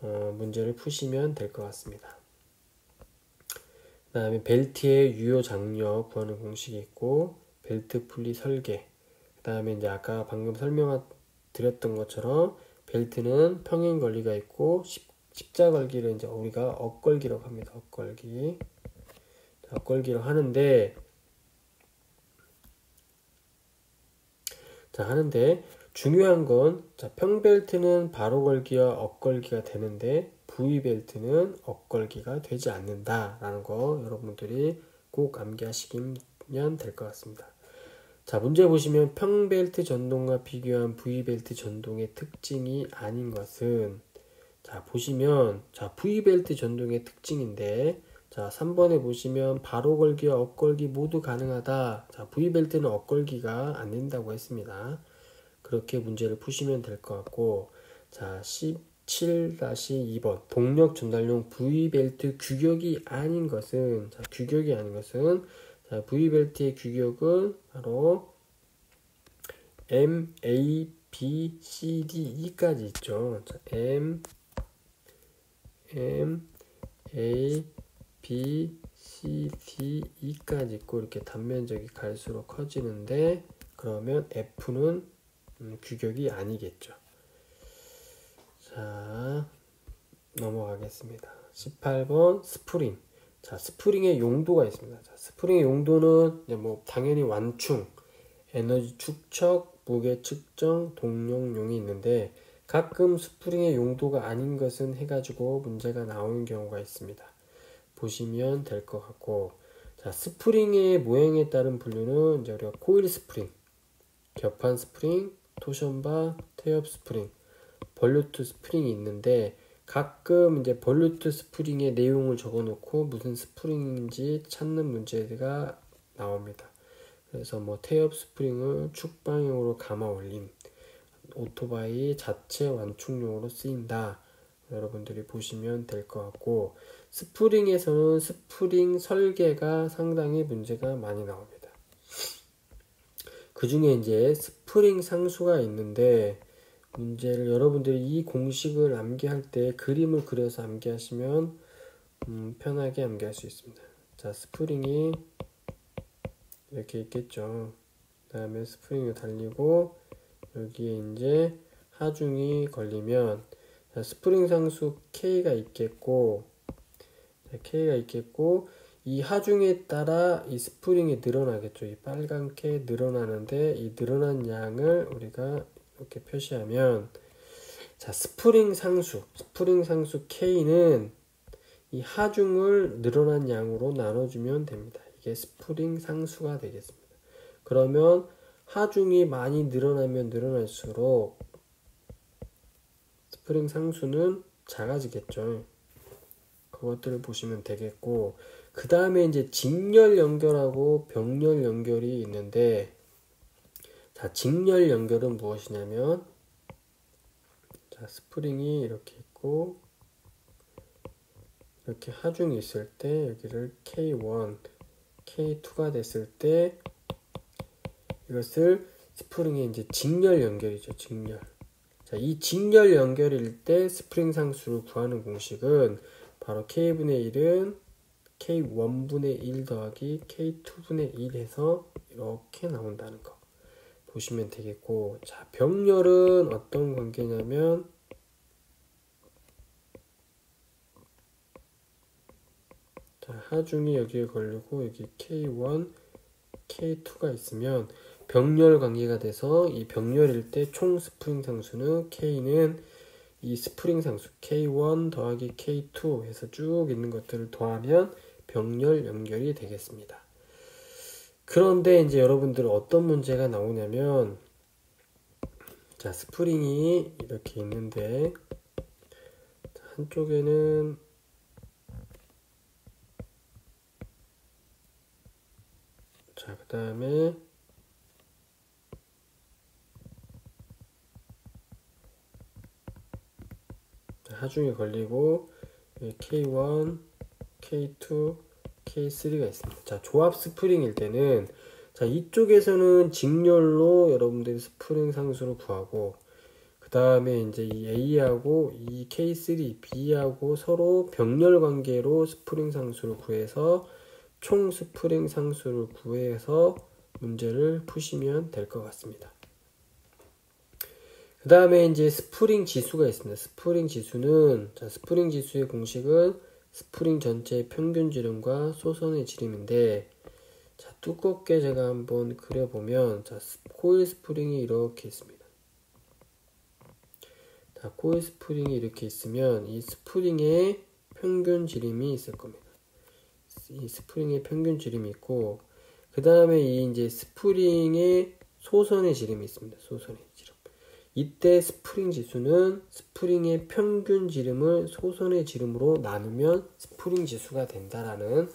문제를 푸시면 될 것 같습니다. 그 다음에 벨트의 유효 장력 구하는 공식이 있고, 벨트 풀리 설계, 그 다음에 이제 아까 방금 설명드렸던 것처럼 벨트는 평행 걸기가 있고 십자 걸기를 이제 우리가 엇걸기라고 합니다. 엇걸기. 엇걸기를 하는데, 중요한 건, 자, 평벨트는 바로 걸기와 엇걸기가 되는데 V벨트는 엇걸기가 되지 않는다라는 거 여러분들이 꼭 암기하시면 될 것 같습니다. 자, 문제 보시면 평벨트 전동과 비교한 V벨트 전동의 특징이 아닌 것은, 자, 보시면, 자, V벨트 전동의 특징인데, 자, 3번에 보시면 바로 걸기와 엇걸기 모두 가능하다. 자, V벨트는 엇걸기가 안 된다고 했습니다. 그렇게 문제를 푸시면 될 것 같고, 자, 17-2번 동력 전달용 V벨트 규격이 아닌 것은, 자, 규격이 아닌 것은, 자, V벨트의 규격은 바로 M, A, B, C, D, E까지 있죠. 자, M, A, B, C, D, E까지 있고 이렇게 단면적이 갈수록 커지는데, 그러면 F는 규격이 아니겠죠. 자, 넘어가겠습니다. 18번 스프링. 자, 스프링의 용도가 있습니다. 자, 스프링의 용도는 이제 뭐 당연히 완충, 에너지 축적, 무게 측정, 동력용이 있는데, 가끔 스프링의 용도가 아닌 것은 해가지고 문제가 나오는 경우가 있습니다. 보시면 될 것 같고, 자, 스프링의 모양에 따른 분류는 이제 우리가 코일 스프링, 겹판 스프링, 토션바, 태엽 스프링, 벌루트 스프링이 있는데, 가끔 이제 벌루트 스프링의 내용을 적어놓고 무슨 스프링인지 찾는 문제가 나옵니다. 그래서 뭐 태엽 스프링을 축 방향으로 감아 올림, 오토바이 자체 완충용으로 쓰인다. 여러분들이 보시면 될 것 같고, 스프링에서는 스프링 설계가 상당히 문제가 많이 나옵니다. 그 중에 이제 스프링 상수가 있는데, 문제를 여러분들이 이 공식을 암기할 때 그림을 그려서 암기하시면 편하게 암기할 수 있습니다. 자, 스프링이 이렇게 있겠죠. 그 다음에 스프링이 달리고 여기에 이제 하중이 걸리면, 자, 스프링 상수 K가 있겠고, 이 하중에 따라 이 스프링이 늘어나겠죠. 이 빨갛게 늘어나는데, 이 늘어난 양을 우리가 이렇게 표시하면, 자, 스프링 상수 K는 이 하중을 늘어난 양으로 나눠주면 됩니다. 이게 스프링 상수가 되겠습니다. 그러면 하중이 많이 늘어나면 늘어날수록 스프링 상수는 작아지겠죠. 그것들을 보시면 되겠고, 그 다음에 이제 직렬 연결하고 병렬 연결이 있는데, 자, 직렬 연결은 무엇이냐면, 자, 스프링이 이렇게 있고, 이렇게 하중이 있을 때 여기를 K1, K2가 됐을 때 이것을 스프링의 이제 직렬 연결이죠. 직렬. 자, 이 직렬 연결일 때 스프링 상수를 구하는 공식은 바로 K분의 1은 K1분의 1 더하기 K2분의 1 해서 이렇게 나온다는 거. 보시면 되겠고, 자, 병렬은 어떤 관계냐면, 자, 하중이 여기에 걸리고 여기 K1, K2가 있으면 병렬 관계가 돼서 이 병렬일 때 총 스프링 상수는 K는 이 스프링 상수 K1 더하기 K2 해서 쭉 있는 것들을 더하면 병렬 연결이 되겠습니다. 그런데 이제 여러분들 어떤 문제가 나오냐면, 자, 스프링이 이렇게 있는데 한쪽에는 자, 그 다음에 하중이 걸리고 K1, K2, K3가 있습니다. 자, 조합 스프링일 때는 자, 이쪽에서는 직렬로 여러분들이 스프링 상수를 구하고, 그 다음에 이제 이 A하고 이 K3, B하고 서로 병렬 관계로 스프링 상수를 구해서 총 스프링 상수를 구해서 문제를 푸시면 될 것 같습니다. 그 다음에 이제 스프링 지수가 있습니다. 스프링 지수는, 자, 스프링 지수의 공식은 스프링 전체의 평균 지름과 소선의 지름인데, 자, 두껍게 제가 한번 그려보면, 자, 코일 스프링이 이렇게 있습니다. 자, 코일 스프링이 이렇게 있으면 이 스프링의 평균 지름이 있을 겁니다. 이 스프링의 평균 지름이 있고, 그 다음에 이 이제 스프링의 소선의 지름이 있습니다. 소선의 지름. 이때 스프링 지수는 스프링의 평균 지름을 소선의 지름으로 나누면 스프링 지수가 된다라는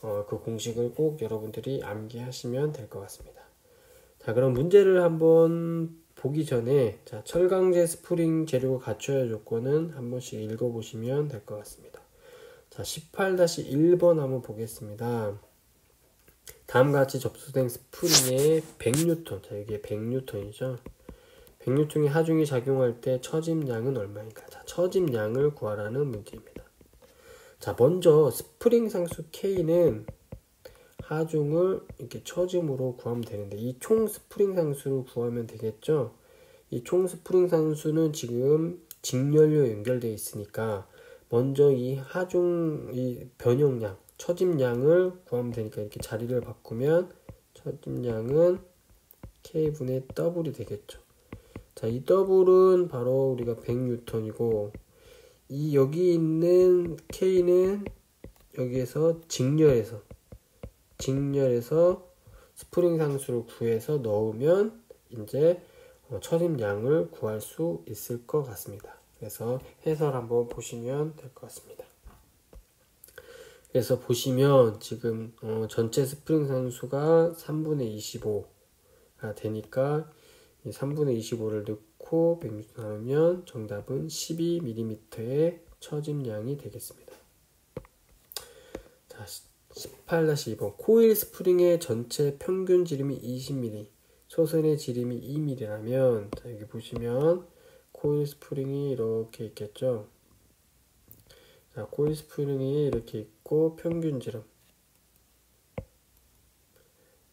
그 공식을 꼭 여러분들이 암기하시면 될 것 같습니다. 자, 그럼 문제를 한번 보기 전에, 자, 철강제 스프링 재료가 갖춰야 할 조건은 한 번씩 읽어보시면 될 것 같습니다. 자, 18-1번 한번 보겠습니다. 다음과 같이 접수된 스프링의 100N, 자, 이게 100N이죠. 100N의 하중이 작용할 때 처짐량은 얼마인가? 자, 처짐량을 구하라는 문제입니다. 자, 먼저 스프링 상수 K는 하중을 이렇게 처짐으로 구하면 되는데, 이 총 스프링 상수를 구하면 되겠죠? 이 총 스프링 상수는 지금 직렬로 연결되어 있으니까 먼저 이 하중, 이 변형량, 처짐량을 구하면 되니까 이렇게 자리를 바꾸면 처짐량은 K분의 W이 되겠죠. 자, 이 W는 바로 우리가 100N이고, 이 여기 있는 K는 여기에서 직렬해서 스프링 상수를 구해서 넣으면 이제 처짐량을 구할 수 있을 것 같습니다. 그래서 해설 한번 보시면 될 것 같습니다. 그래서 보시면 지금 전체 스프링 상수가 3분의 25가 되니까 이 3분의 25를 넣고 100N 하면 정답은 12mm의 처짐량이 되겠습니다. 자, 18-2번 코일 스프링의 전체 평균 지름이 20mm, 소선의 지름이 2mm라면, 자, 여기 보시면 코일 스프링이 이렇게 있겠죠. 자, 코일 스프링이 이렇게 있고 평균 지름,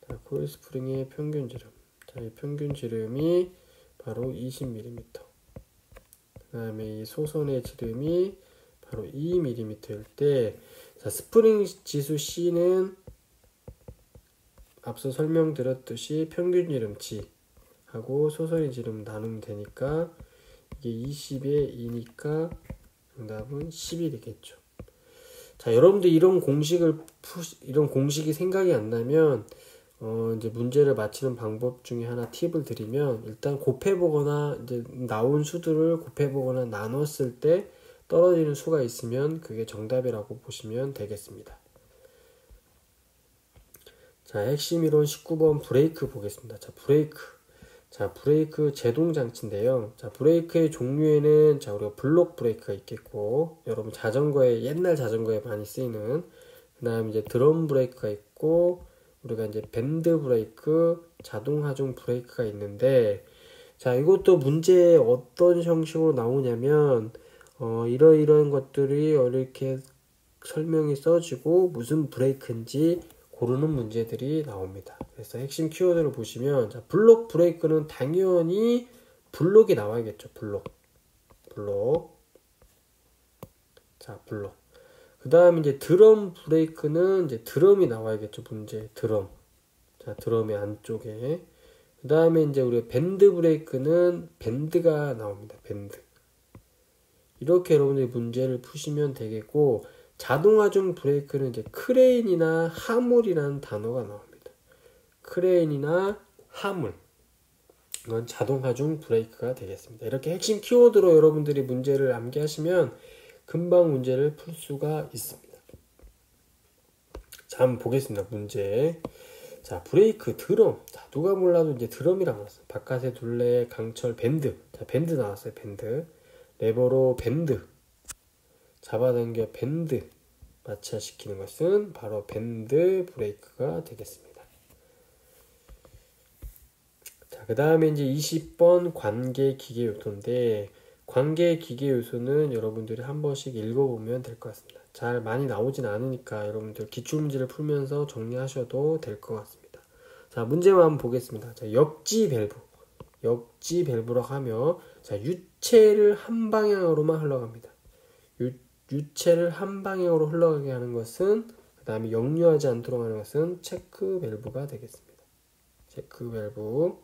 자, 코일 스프링의 평균 지름, 자, 이 평균 지름이 바로 20mm, 그 다음에 이 소선의 지름이 바로 2mm일 때, 자, 스프링 지수 C는 앞서 설명드렸듯이 평균 지름치 하고 소선의 지름 나누면 되니까 이게 20에 2니까 정답은 11이겠죠. 자, 여러분들 이런 공식이 생각이 안 나면 이제 문제를 맞히는 방법 중에 하나 팁을 드리면, 일단 곱해보거나 이제 나온 수들을 곱해보거나 나눴을 때 떨어지는 수가 있으면 그게 정답이라고 보시면 되겠습니다. 자, 핵심 이론 19번 브레이크 보겠습니다. 자, 브레이크 제동 장치인데요. 자, 브레이크의 종류에는, 자, 우리가 블록 브레이크가 있겠고, 여러분 옛날 자전거에 많이 쓰이는, 그 다음 이제 드럼 브레이크가 있고, 우리가 이제 밴드 브레이크, 자동 하중 브레이크가 있는데, 자, 이것도 문제에 어떤 형식으로 나오냐면, 이러이러한 것들이 이렇게 설명이 써지고 무슨 브레이크인지 고르는 문제들이 나옵니다. 그래서 핵심 키워드를 보시면 자, 블록 브레이크는 당연히 블록이 나와야겠죠. 블록. 자, 블록. 그 다음에 이제 드럼 브레이크는 이제 드럼이 나와야겠죠. 문제. 드럼. 자, 드럼의 안쪽에. 그 다음에 이제 우리 밴드 브레이크는 밴드가 나옵니다. 밴드. 이렇게 여러분들이 문제를 푸시면 되겠고, 자동화 중 브레이크는 이제 크레인이나 하물이라는 단어가 나옵니다. 크레인이나 하물. 이건 자동화 중 브레이크가 되겠습니다. 이렇게 핵심 키워드로 여러분들이 문제를 암기하시면 금방 문제를 풀 수가 있습니다. 자, 한번 보겠습니다. 문제. 자, 브레이크, 드럼. 자, 누가 몰라도 이제 드럼이라고 나왔어요. 바깥에 둘레, 강철, 밴드. 자, 밴드 나왔어요. 밴드. 레버로 밴드. 잡아당겨 밴드. 마찰시키는 것은 바로 밴드 브레이크가 되겠습니다. 자, 그 다음에 이제 20번 관계 기계 요소인데, 관계 기계 요소는 여러분들이 한 번씩 읽어보면 될 것 같습니다. 잘 많이 나오진 않으니까 여러분들 기출문제를 풀면서 정리하셔도 될 것 같습니다. 자, 문제만 한번 보겠습니다. 자, 역지 밸브라고 하면, 자, 유체를 한 방향으로만 흘러갑니다. 유체를 한 방향으로 흘러가게 하는 것은, 그 다음에 역류하지 않도록 하는 것은 체크 밸브가 되겠습니다. 체크 밸브.